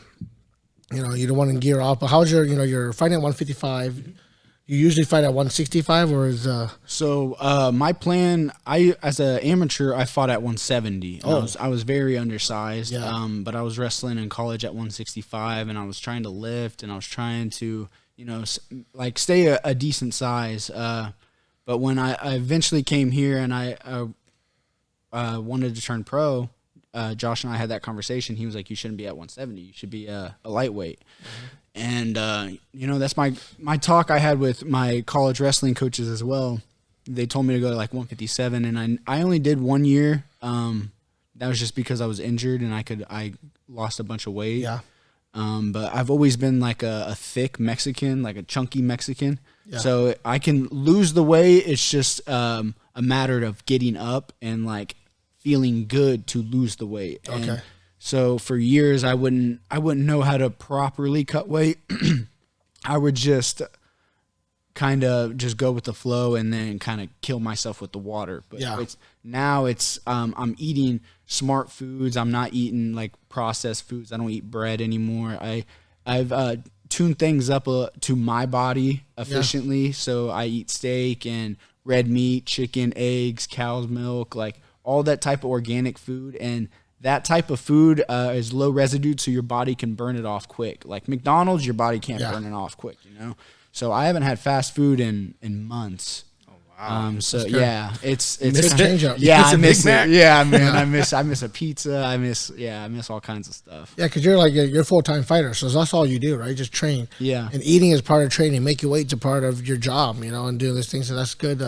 you know, you don't want to gear off. But how's you're fighting at 155. You usually fight at 165, or is So my plan, as an amateur, I fought at 170. I was very undersized. Yeah. But I was wrestling in college at 165, and I was trying to lift, and I was trying to, like stay a decent size. But when I eventually came here and I wanted to turn pro, Josh and I had that conversation. He was like, "You shouldn't be at 170. You should be a lightweight." Mm-hmm. And, that's my talk I had with my college wrestling coaches as well. They told me to go to like 157, and I only did 1 year. That was just because I was injured and I lost a bunch of weight. yeah, But I've always been like a thick Mexican, like a chunky Mexican. Yeah. So I can lose the weight. It's just a matter of getting up and like feeling good to lose the weight. Okay. And so for years I wouldn't know how to properly cut weight. I would just kind of just go with the flow and then kind of kill myself with the water. But Yeah. I'm eating smart foods. I'm not eating like processed foods. I don't eat bread anymore. I've tuned things up to my body efficiently. So I eat steak and red meat, chicken, eggs, cow's milk, like all that type of organic food. And that type of food is low residue, so your body can burn it off quick. Like McDonald's, your body can't burn it off quick, So I haven't had fast food in months. Oh wow! So yeah, it's a change up. Yeah, It's I a miss Big Mac. it. Yeah, man, I miss a pizza. I miss all kinds of stuff. yeah, because you're a full-time fighter, so that's all you do, right? Just train. Yeah. And eating is part of training. Making weight's a part of your job, and doing these things. So that's good.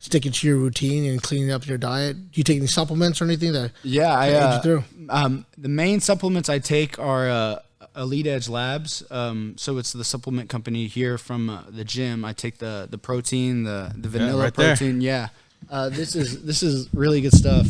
Sticking to your routine and cleaning up your diet. Do you take any supplements or anything that aid you through? The main supplements I take are Elite Edge Labs. So it's the supplement company here from the gym. I take the protein, the vanilla right there. protein. Yeah, this is really good stuff.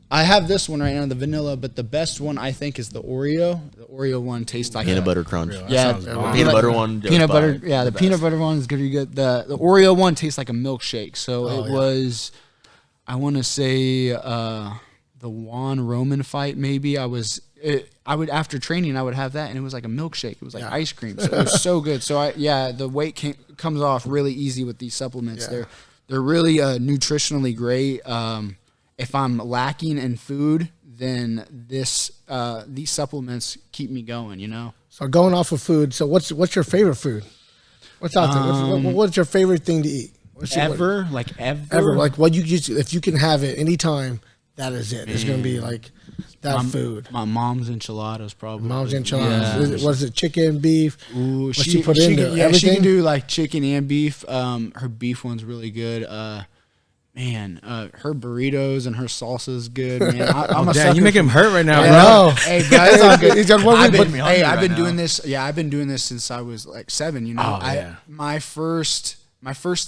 I have this one right now, the vanilla, but the best one I think is the Oreo. The Oreo one tastes like Peanut butter crunch. Yeah, sounds bomb. Peanut butter one. goes peanut by butter. Yeah, the peanut best. butter one is pretty good. The Oreo one tastes like a milkshake. So it was, I want to say, the Juan Roman fight. Maybe I would after training I would have that, and it was like a milkshake. It was like ice cream. So it was so good. So the weight comes off really easy with these supplements. Yeah. They're really nutritionally great. If I'm lacking in food, then these supplements keep me going. So going off of food. So what's your favorite food? What's out there? What's your favorite thing to eat? Ever. Like what you just, if you can have it anytime, that is it. It's gonna be like that food. My mom's enchiladas, probably. Mom's enchiladas. Yeah. Was it chicken, beef? Ooh, she put into she everything? can do like chicken and beef. Her beef one's really good. Her burritos and her salsa is good. Man, I'm a Damn, sucker you make for- him hurt right now, I bro. know. Hey guys, it's all good. He's got one I've week, been, but- hey, I've right been now. doing this. Yeah, I've been doing this since I was like 7. Oh, yeah. My first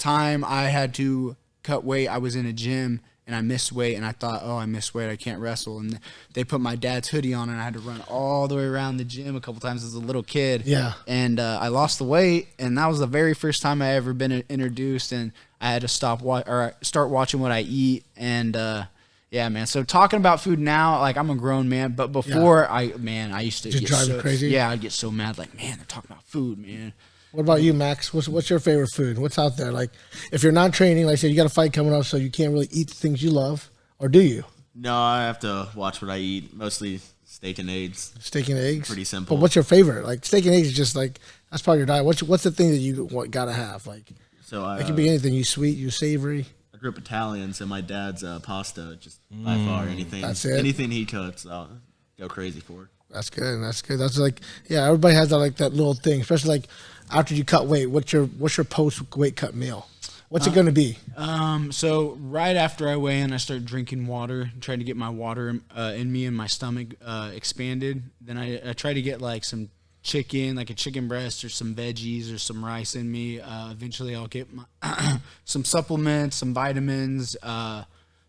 time I had to cut weight. I was in a gym and I missed weight, and I thought, I missed weight, I can't wrestle. And they put my dad's hoodie on, and I had to run all the way around the gym a couple times as a little kid. Yeah. And I lost the weight, and that was the very first time I ever been introduced, and I had to start watching what I eat. And yeah, man. So talking about food now, like I'm a grown man, but before I used to Just get drive you so crazy? Yeah, I'd get so mad, like, man, they're talking about food, man. What about you, Max? What's your favorite food? What's out there? Like, if you're not training, like I said, you got a fight coming up, so you can't really eat the things you love, or do you? No, I have to watch what I eat. Mostly steak and eggs. Steak and eggs. Pretty simple. But what's your favorite? Like steak and eggs is just like that's part of your diet. What's the thing that you gotta have? Like So it can be anything. You sweet, you savory. I grew up Italian, so my dad's pasta just by far anything. That's it? Anything he cooks, I'll go crazy for. That's good. That's good. That's like everybody has that like that little thing, especially like after you cut weight. What's your post weight cut meal? What's it gonna be? So right after I weigh in, I start drinking water, trying to get my water in me and my stomach expanded. Then I try to get like some chicken, like a chicken breast or some veggies or some rice in me. Eventually I'll get my some supplements, some vitamins,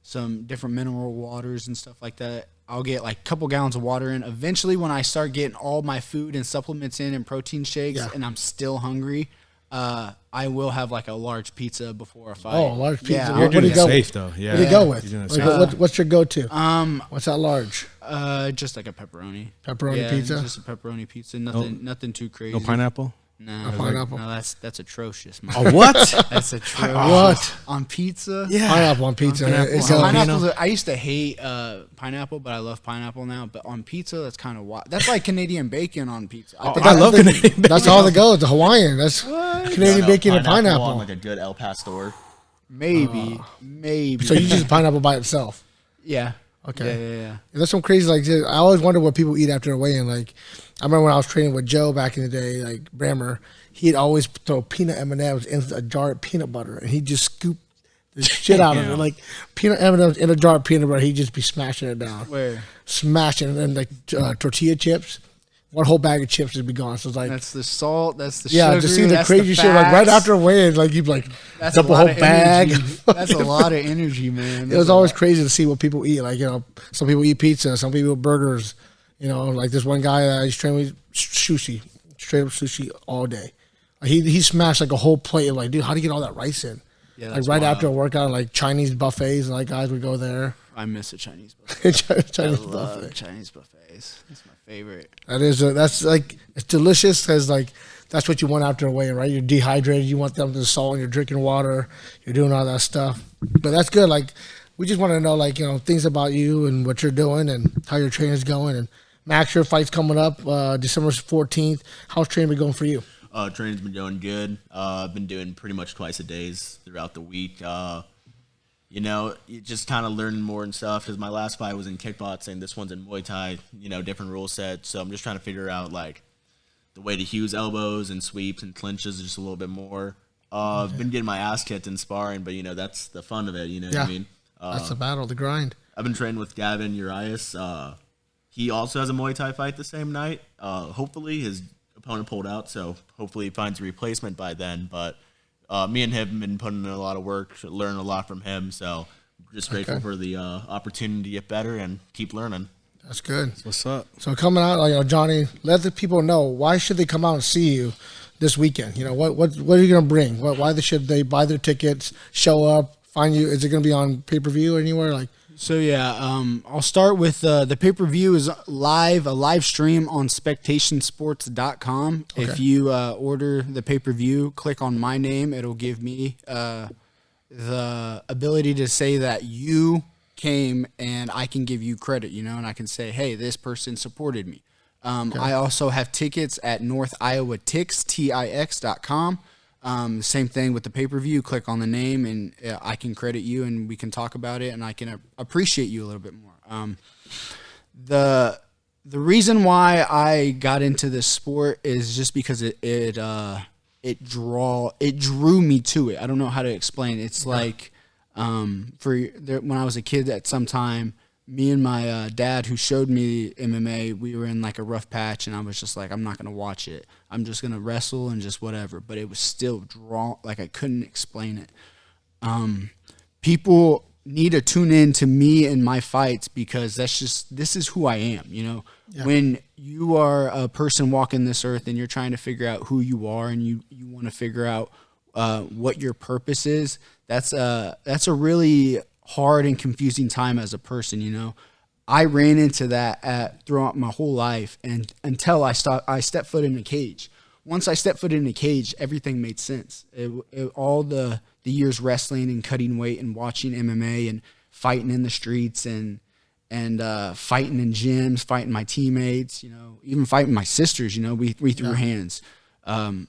some different mineral waters and stuff like that. I'll get like a couple gallons of water in. Eventually when I start getting all my food and supplements in and protein shakes and I'm still hungry, I will have like a large pizza before a fight. Oh, a large pizza. Yeah, What You're do doing you it go safe, with? though. Yeah. What do you go with? You're doing it Like, safe. what's your go-to? What's that large? Just like a pepperoni. Pepperoni pizza? Just a pepperoni pizza. Nothing too crazy. No pineapple? No, pineapple. no, that's atrocious, man. Oh, what? That's atrocious. What? On pizza? Yeah. Pineapple on pizza. Pineapple. It's Pineapple's I used to hate pineapple, but I love pineapple now. But on pizza, that's kind of wild. That's like Canadian bacon on pizza. I love Canadian bacon. That's all that goes. The Hawaiian. That's Canadian bacon and pineapple. on like a good El Pastor. maybe. So you just pineapple by itself. Yeah. Okay. Yeah. That's some crazy. Like I always wonder what people eat after a weigh-in. Like I remember when I was training with Joe back in the day, like Brammer, he'd always throw peanut M&Ms in a jar of peanut butter, and he'd just scoop the shit out of it. Like peanut M&Ms in a jar of peanut butter, he'd just be smashing it down. Where? Smashing, and then like tortilla chips. One whole bag of chips would be gone. So it's like That's the salt. That's the yeah, sugar. just see the that's crazy shit. Like right after a weigh-in, like you'd like that's dump a lot whole of bag. energy. That's a lot of energy, man. It That's was a always lot. crazy to see what people eat. Like, some people eat pizza, some people eat burgers. Like this one guy that he's training with sushi, straight up sushi all day. Like he smashed like a whole plate of like, dude, how do you get all that rice in? Yeah, like that's right wild. after a workout, like Chinese buffets, and like guys would go there. I miss a Chinese buffet. Chinese I love buffet. Chinese buffets. That's my favorite. That's like it's delicious because like that's what you want after a weigh-in, right? You're dehydrated, you want them to salt, and you're drinking water, you're doing all that stuff. But that's good. Like we just want to know like things about you and what you're doing and how your training's going. And Max, your fight's coming up December 14th. How's training been going for you? Training's been going good. I've been doing pretty much twice a days throughout the week. You just kind of learning more and stuff. Because my last fight was in kickboxing. This one's in Muay Thai. Different rule sets. So I'm just trying to figure out like the way to use elbows and sweeps and clinches just a little bit more. I've been getting my ass kicked in sparring, but that's the fun of it. You know what I mean? That's the battle, the grind. I've been training with Gavin Urias. He also has a Muay Thai fight the same night. Hopefully his opponent pulled out, so hopefully he finds a replacement by then. But me and him have been putting in a lot of work, learning a lot from him. So just grateful for the opportunity to get better and keep learning. That's good. What's up? So coming out, Johnny, let the people know why should they come out and see you this weekend. What are you gonna bring? Why should they buy their tickets, show up, find you? Is it gonna be on pay-per-view or anywhere like? So yeah, I'll start with the pay-per-view is live, a live stream on spectationsports.com. Okay. If you order the pay-per-view, click on my name. It'll give me the ability to say that you came and I can give you credit, and I can say, hey, this person supported me. I also have tickets at North Iowa Tix, TIX.com. Same thing with the pay-per-view. Click on the name and I can credit you and we can talk about it and I can appreciate you a little bit more. The reason why I got into this sport is just because it drew me to it. I don't know how to explain it. It's like when I was a kid at some time, me and my dad who showed me MMA, we were in like a rough patch and I was just like, I'm not going to watch it. I'm just going to wrestle and just whatever. But it was still like I couldn't explain it. People need to tune in to me and my fights because this is who I am, Yeah. When you are a person walking this earth and you're trying to figure out who you are and you want to figure out what your purpose is, that's a really hard and confusing time as a person, I ran into that throughout my whole life and until I stepped foot in a cage. Once I stepped foot in a cage, everything made sense. All the years wrestling and cutting weight and watching MMA and fighting in the streets and fighting in gyms, fighting my teammates, even fighting my sisters, we threw hands. I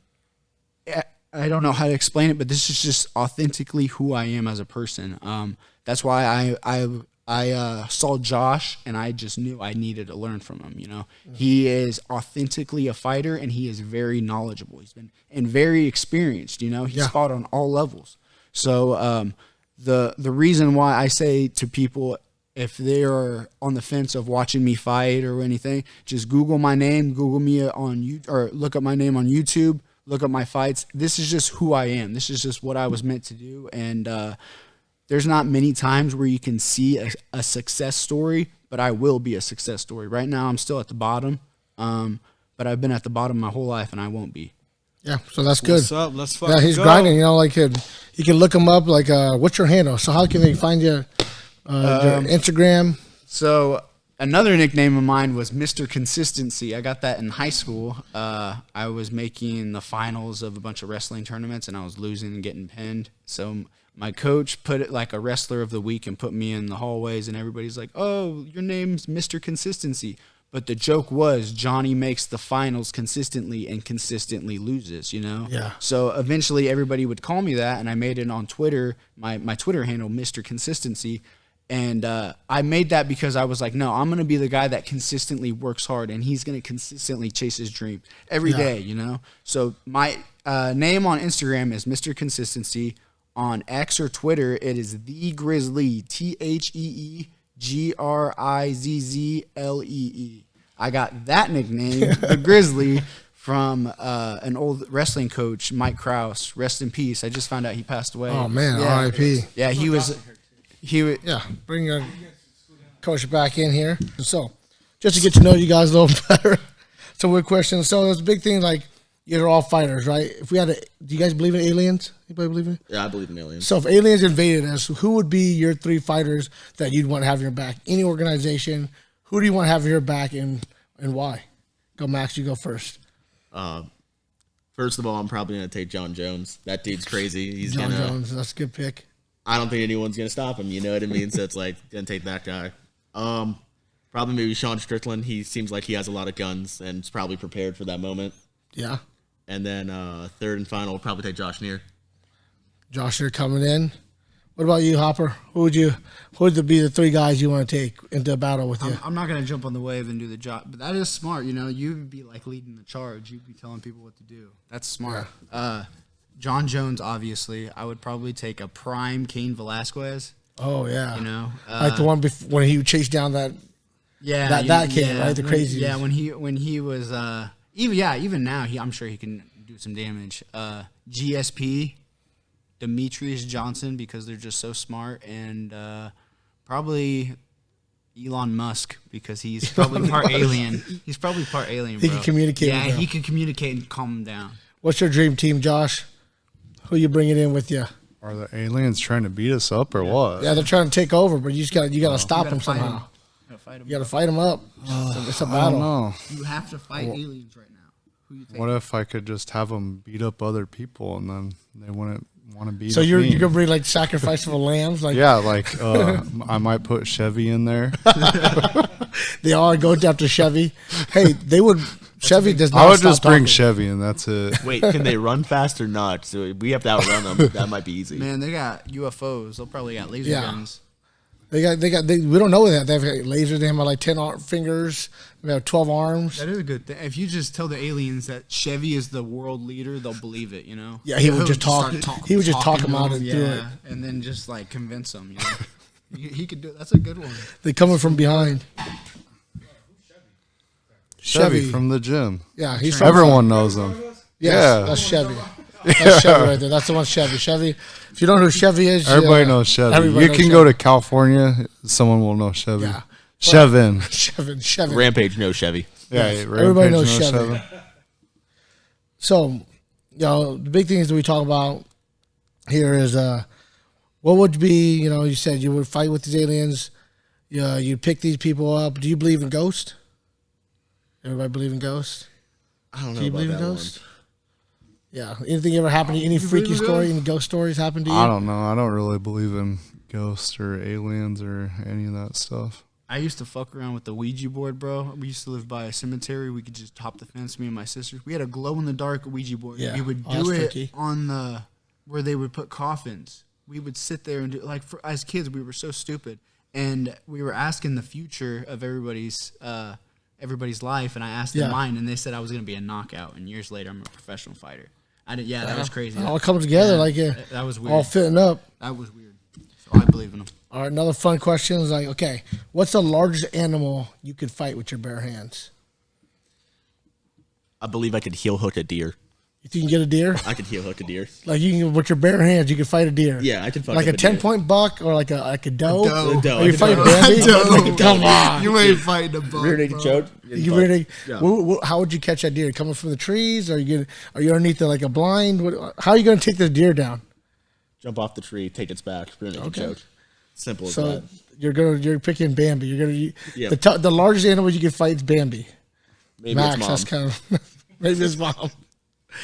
don't know how to explain it, but this is just authentically who I am as a person. That's why I saw Josh and I just knew I needed to learn from him. He is authentically a fighter and he is very knowledgeable. He's been and very experienced. He's fought on all levels. So the reason why I say to people, if they are on the fence of watching me fight or anything, just Google my name, Google me on YouTube, or look up my name on YouTube. Look at my fights. This is just who I am. This is just what I was meant to do. And there's not many times where you can see a success story, but I will be a success story. Right now, I'm still at the bottom, but I've been at the bottom my whole life, and I won't be. Yeah, so that's good. What's up? Let's fucking he's go. grinding. You can look him up. Like, what's your handle? So how can they find you? Your Instagram. So Another nickname of mine was Mr. Consistency. I got that in high school. I was making the finals of a bunch of wrestling tournaments, and I was losing and getting pinned. So my coach put it like a wrestler of the week and put me in the hallways, and everybody's like, "Oh, your name's Mr. Consistency." But the joke was Johnny makes the finals consistently and consistently loses, you know? Yeah. So eventually everybody would call me that, and I made it on Twitter, my Twitter handle, Mr. Consistency. And I made that because I was like, no, I'm going to be the guy that consistently works hard, and he's going to consistently chase his dream every day, you know? So my name on Instagram is Mr. Consistency. On X or Twitter, it is The Grizzly, TheGrizzlee. I got that nickname, The Grizzly, from an old wrestling coach, Mike Krause. Rest in peace. I just found out he passed away. Oh, man, yeah. R.I.P. Yeah, he was. Yeah, bring your coach back in here. So, just to get to know you guys a little better, some weird questions. So, there's a big thing like you're all fighters, right? If we had do you guys believe in aliens? Anybody believe in it? Yeah, I believe in aliens. So, if aliens invaded us, who would be your 3 fighters that you'd want to have in your back? Any organization, who do you want to have in your back and why? Go, Max, you go first. First of all, I'm probably going to take John Jones. That dude's crazy. He's John gonna. Jones, that's a good pick. I don't think anyone's going to stop him. You know what I mean? So it's like, going to take that guy. Probably maybe Sean Strickland. He seems like he has a lot of guns and is probably prepared for that moment. Yeah. And then third and final, probably take Josh Neer. Josh, you're coming in. What about you, Hopper? Who would be the 3 guys you want to take into a battle with you? I'm not going to jump on the wave and do the job, but that is smart. You know, you'd be like leading the charge. You'd be telling people what to do. That's smart. Yeah. John Jones, obviously. I would probably take a prime Cain Velasquez. Oh, yeah. You know? Like the one when he chased down that that kid, right? The crazy. Yeah, when he was even now I'm sure he can do some damage. GSP, Demetrius Johnson, because they're just so smart, and probably Elon Musk, because he's probably part alien. He's probably part alien. He bro. can communicate. Yeah, with them. he can communicate and calm him down. What's your dream team, Josh? Who you bringing in with you? Are the aliens trying to beat us up or what? Yeah, they're trying to take over, but you got to stop them fight somehow. him. You got to fight them up. It's a I don't battle. know. You have to fight aliens right now. Who you think? What if I could just have them beat up other people and then they wouldn't want to beat So up you're me? gonna bring like sacrifice of lambs, like Yeah, like I might put Chevy in there. they are going after Chevy. Hey, they would. Chevy does not. I would stop just bring talking. Chevy and that's it. Wait, can they run fast or not? So we have to outrun them. That might be easy. Man, they got UFOs. They'll probably got laser Yeah. guns. We don't know that they've got lasers. They have like 10 fingers. They have 12 arms. That is a good thing. If you just tell the aliens that Chevy is the world leader, they'll believe it. You know. Yeah, he would just talk. start He would just talk talking them out to and them, do it. and then just like convince them. You know? he could do it. That's a good one. They coming from behind. Chevy from the gym. Yeah, he's from Everyone knows him. Yes, Yeah. that's Chevy. That's Chevy right there. That's the one Chevy. Chevy. If you don't know who Chevy is, Everybody knows Chevy. everybody You knows can Chevy. go to California, someone will know Chevy. Yeah. Chevin. Chevy. Rampage, no Chevy. Yeah, Everybody Rampage knows Chevy. Chevy. So, the big things that we talk about here is what would be, you said you would fight with these aliens. You'd pick these people up. Do you believe in ghosts? Everybody believe in ghosts? I don't know Do you about believe in that ghosts? Yeah. Anything ever happened to you? Any freaky story? Any ghost stories happened to you? I don't know. I don't really believe in ghosts or aliens or any of that stuff. I used to fuck around with the Ouija board, bro. We used to live by a cemetery. We could just hop the fence, me and my sisters. We had a glow-in-the-dark Ouija board. Yeah. We would Oh, that's do it freaky. on where they would put coffins. We would sit there and do as kids, we were so stupid, and we were asking the future of everybody's life, and I asked them Yeah. mine, and they said I was gonna be a knockout, and years later, I'm a professional fighter. That was crazy. It all comes together That was weird. all fitting up. That was weird. So I believe in them. All right, another fun question is okay, what's the largest animal you could fight with your bare hands? I believe I could heel hook a deer. You think you can get a deer? I could heel hook a deer. Like you can, with your bare hands, you can fight a deer. Yeah, I could fuck like up a a deer. 10-point buck or like a doe. A doe. Are you I fighting could Bambi? Come on. You ain't fighting a buck, Rear naked choke. You really? Yeah. How would you catch that deer? Coming from the trees? Are you underneath a blind? How are you going to take the deer down? Jump off the tree, take its back, rear naked Okay. choke. Simple as So that. You're picking Bambi. Yeah. The largest animal you can fight is Bambi. Maybe Max, it's mom. that's kind of maybe his mom.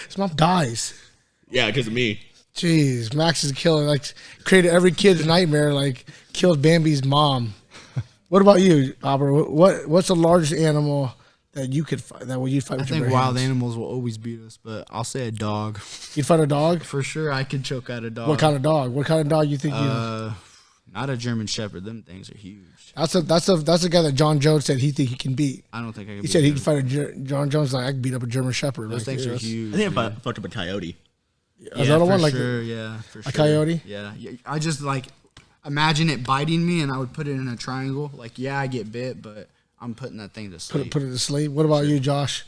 His mom dies. Yeah, because of me. Jeez, Max is killing. Like created every kid's nightmare. Like killed Bambi's mom. What about you, Aubrey? What's the largest animal that you could fight? That you'd fight I with your think bare wild hands? animals will always beat us, but I'll say a dog. You'd fight a dog. For sure, I could choke out a dog. What kind of dog? What kind of dog you think you? Not a German Shepherd. Them things are huge. That's the guy that John Jones said he think he can beat. I don't think I could. He said he could fight John Jones like I can beat up a German Shepherd. Those things are huge. I think if I fucked up a coyote. Another one for like sure, yeah, for sure. coyote? Yeah. I just like imagine it biting me, and I would put it in a triangle. Like, yeah, I get bit, but I'm putting that thing to sleep. put it to sleep. What about you, Josh?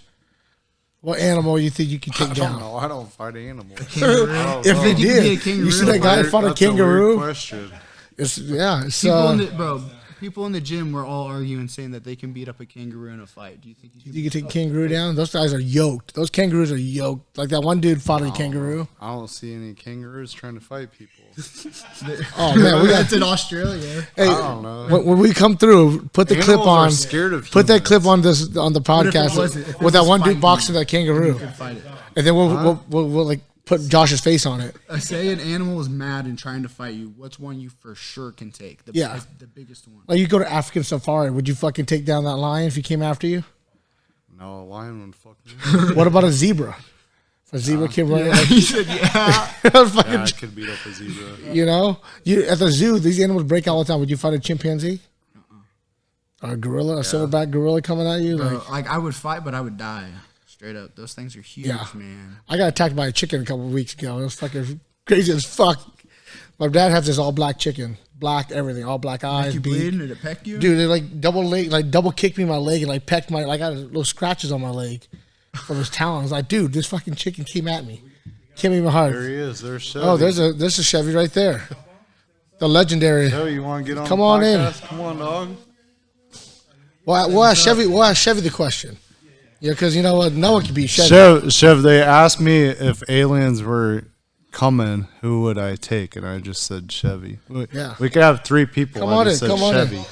What animal you think you can take I down? don't know. I don't fight animals. If You they could be did, a kangaroo. you see that guy fought a That's weird kangaroo? question. It's People in the gym were all arguing, saying that they can beat up a kangaroo in a fight. Do you think you can take a kangaroo down? Those guys are yoked. Those kangaroos are yoked. Like that one dude fought a kangaroo. I don't see any kangaroos trying to fight people. Oh man, we got That's in Australia. Hey, I don't know. when we come through, put the Animals clip are on. scared of Put that humans. clip on the if it podcast wasn't- if it with that was one dude fighting boxing that kangaroo, Fight it. and then we'll like put Josh's face on it. Say an animal is mad and trying to fight you. What's one you for sure can take? Yeah. The biggest one. Like you go to African safari, would you fucking take down that lion if he came after you? No, a lion would fuck me. What about a zebra? If a zebra came running, like, He said, yeah. fucking, Yeah, I could beat up a zebra. you know, you at the zoo, these animals break out all the time. Would you fight a chimpanzee? Or a gorilla, a silverback gorilla coming at you? Like, Like, I would fight, but I would die. Straight up. Those things are huge, Yeah. man. I got attacked by a chicken a couple of weeks ago. It was fucking crazy as fuck. My dad has this all black chicken, black everything, all black eyes. You beak. bleeding? Did it peck you? Dude, they like double kicked me in my leg and like pecked my, like I had little scratches on my leg from his talons. Like, dude, this fucking chicken came at me. Came in my heart. There he is. There's Chevy. Oh, there's a Chevy right there. The legendary. Yo, you want to get on Come the on in. podcast? Come on, dog. We'll ask Chevy the question. Yeah, because you know what? No one can beat Chevy. Chev, they asked me if aliens were coming, who would I take? And I just said Chevy. Yeah. We could have three people. Come I on just in. said Come on Chevy. in.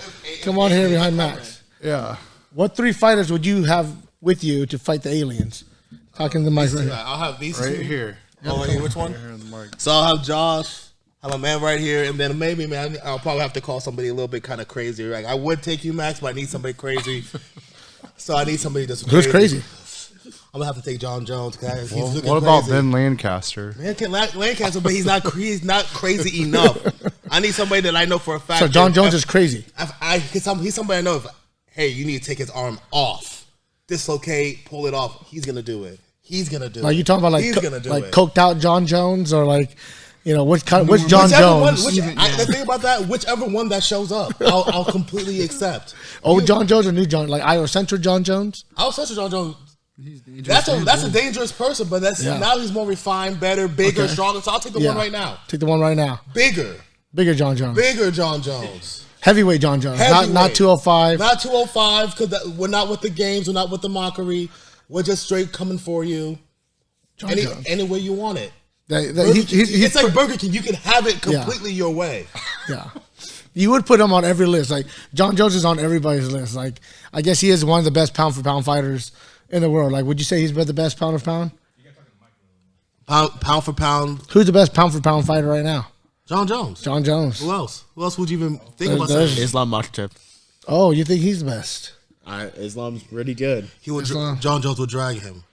Come on here behind Max. Yeah. What three fighters would you have with you to fight the aliens? Talking to the mic right here. I'll have these Right two. here. Oh, wait, which one? Right here in the mic. So I'll have Josh, have a man right here, and then maybe, man, I'll probably have to call somebody a little bit kind of crazy. Like I would take you, Max, but I need somebody crazy. So I need somebody that's Who's crazy? I'm gonna have to take John Jones because he's Well, looking what about crazy. Ben Lancaster? Lancaster? But he's not crazy enough. I need somebody that I know for a fact. So John that Jones if- is crazy. He's somebody I know. If, hey, you need to take his arm off, dislocate, pull it off. He's gonna do it. He's gonna do it. Like you talking about like he's gonna do it. coked out John Jones or like, you know, which John Whichever Jones? the thing about that, whichever one that shows up, I'll completely accept. Old John Jones or new John? Like Iowa Central John Jones? I'll touch John Jones. He's dangerous. That's a dangerous person, but Yeah. now he's more refined, better, bigger, Okay. stronger. So I'll take the Yeah. one right now. Take the one right now. Bigger John Jones. John Jones. Heavyweight John Jones. Not Heavyweight. 205. Not 205 because we're not with the games. We're not with the mockery. We're just straight coming for you. John Jones. Any way you want it. He's It's like Burger King. You can have it completely your way. yeah. You would put him on every list. Like John Jones is on everybody's list. Like I guess he is one of the best pound for pound fighters in the world. Like would you say he's the best pound for pound? Pound for pound, Who's the best pound for pound fighter right now? John Jones. John Jones. Who else? Who else would you even think about There's- saying? Islam Makhachev. Oh, you think he's the best? Islam's pretty good. He would. Islam. John Jones would drag him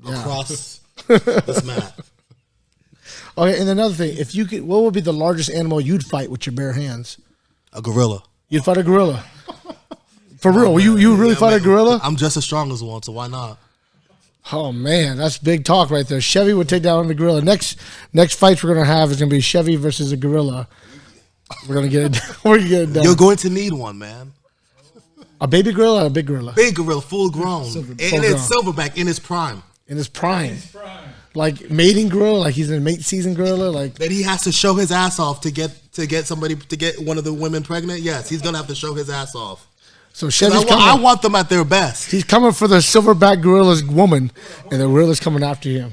Yeah. across this mat. Okay, and another thing, if you could, what would be the largest animal you'd fight with your bare hands? A gorilla. You'd fight a gorilla. For real, you really fight a gorilla? I'm just as strong as one, so why not? Oh man, that's big talk right there. Chevy would take down the gorilla. Next fights we're gonna have is gonna be Chevy versus a gorilla. We're gonna get it. We're gonna get it done. You're going to need one, man. A baby gorilla or a big gorilla? Big gorilla, full grown, and Full it's silverback in his prime. In his prime. Like mating gorilla, like he's in mate season gorilla. Like That he has to show his ass off to get one of the women pregnant. Yes, he's gonna have to show his ass off. so Chevy's I coming. want them at their best. He's coming for the silverback gorilla's woman, and the gorilla's coming after him.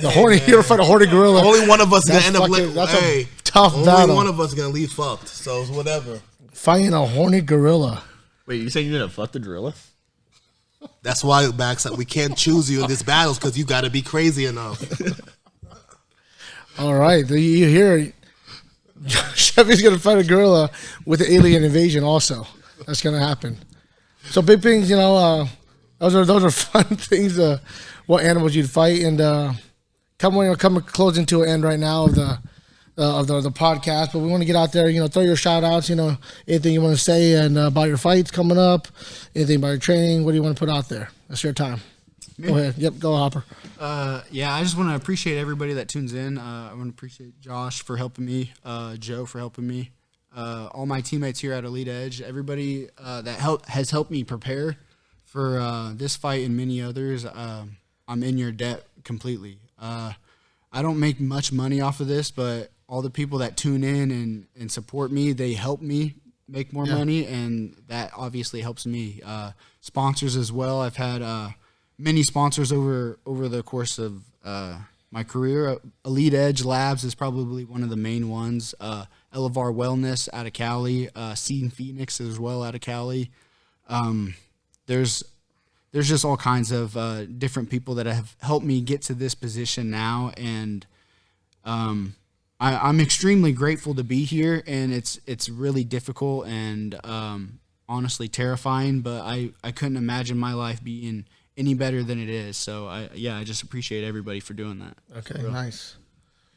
The horny, you ever fight a horny gorilla? Only one of us is That's gonna end up. fucking- that's a Hey, tough only battle. one of us is gonna leave fucked. So it's whatever. Fighting a horny gorilla. Wait, you saying you're gonna fuck the gorilla? That's why, Max, we can't choose you in this battles because you got to be crazy enough. All right, you hear it. Chevy's gonna fight a gorilla with the alien invasion. Also, that's gonna happen. So big things, those are fun things. What animals you'd fight, and coming close into an end right now of the podcast. But we want to get out there, throw your shout outs, anything you want to say, and about your fights coming up, anything about your training. What do you want to put out there? That's your time. Go ahead. Yep, go Hopper. Yeah, I just want to appreciate everybody that tunes in. I want to appreciate Josh for helping me, Joe for helping me, all my teammates here at Elite Edge, everybody that has helped me prepare for this fight and many others. I'm in your debt completely. I don't make much money off of this, but all the people that tune in and support me, they help me make more money, and that obviously helps me. Sponsors as well. I've had many sponsors over the course of my career. Elite Edge Labs is probably one of the main ones. Elevar Wellness out of Cali. Scene Phoenix as well out of Cali. There's just all kinds of different people that have helped me get to this position now, and I'm extremely grateful to be here. And it's really difficult and honestly terrifying, but I couldn't imagine my life being any better than it is. So I just appreciate everybody for doing that. Okay, nice.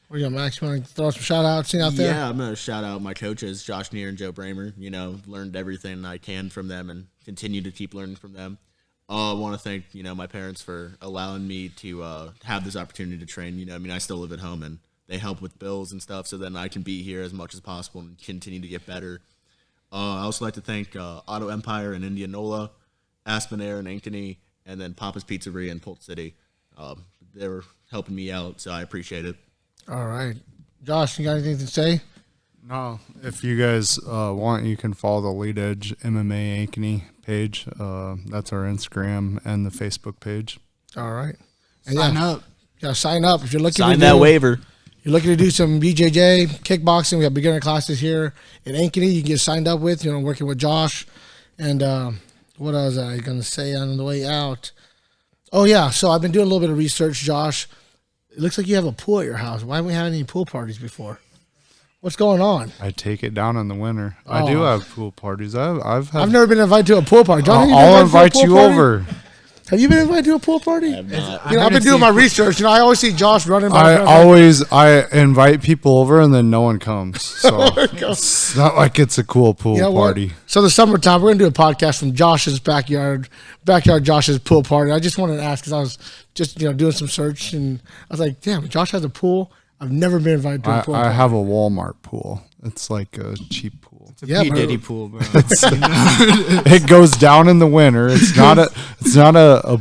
What do you got, Max? You want to throw some shout outs out there? Yeah, I'm going to shout out my coaches, Josh Neer and Joe Bramer. Learned everything I can from them and continue to keep learning from them. I want to thank, my parents for allowing me to have this opportunity to train. I still live at home and they help with bills and stuff, so then I can be here as much as possible and continue to get better. I also like to thank Auto Empire in Indianola, Aspen Air in Ankeny, and then Papa's Pizzeria in Polk City. They were helping me out, so I appreciate it. All right. Josh, you got anything to say? No. If you guys want, you can follow the Lead Edge MMA Ankeny page. That's our Instagram and the Facebook page. All right. And Sign up. Yeah, sign up. If you're looking Sign that waiver. You're looking to do some BJJ, kickboxing. We have beginner classes here in Ankeny. You can get signed up with, working with Josh. And what was I going to say on the way out? Oh, yeah. So I've been doing a little bit of research, Josh. It looks like you have a pool at your house. Why haven't we had any pool parties before? What's going on? I take it down in the winter. I do have pool parties. I've never been invited to a pool party. John, I'll invite you over. Have you been invited to a pool party? I've not. I've been doing my research. I always see Josh running. I invite people over and then no one comes. So it's not like it's a cool pool party. So the summertime, we're gonna do a podcast from Josh's backyard Josh's pool party. I just wanted to ask because I was just doing some search and I was like, damn, Josh has a pool. I've never been invited to a pool. I have a Walmart pool. It's like a cheap pool. It's a P. Diddy pool, bro. It goes down in the winter. It's not a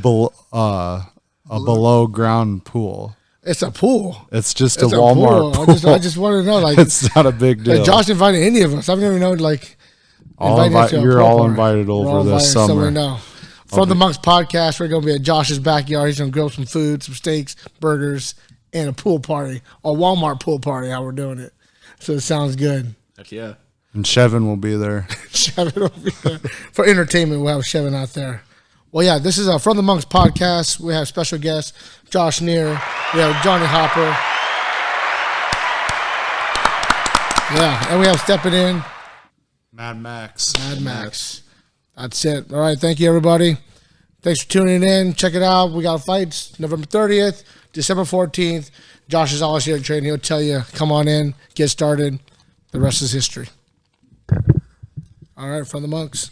below ground pool. It's a pool. It's just a Walmart pool. I just wanted to know, it's not a big deal. Josh invited any of us. I've never known you're all invited over this summer. No. From the Monks podcast, we're gonna be at Josh's backyard. He's gonna grill some food, some steaks, burgers, and a pool party, a Walmart pool party. How we're doing it. So it sounds good. Heck yeah. And Chevin will be there. Chevin will be there. For entertainment, we'll have Chevin out there. Well, yeah, this is From the Monks podcast. We have special guests, Josh Neer. We have Johnny Hopper. Yeah, and we have stepping in. Mad Max. That's it. All right, thank you, everybody. Thanks for tuning in. Check it out. We got fights November 30th, December 14th. Josh is always here to train. He'll tell you, come on in, get started. The rest is history. All right, From the Monks.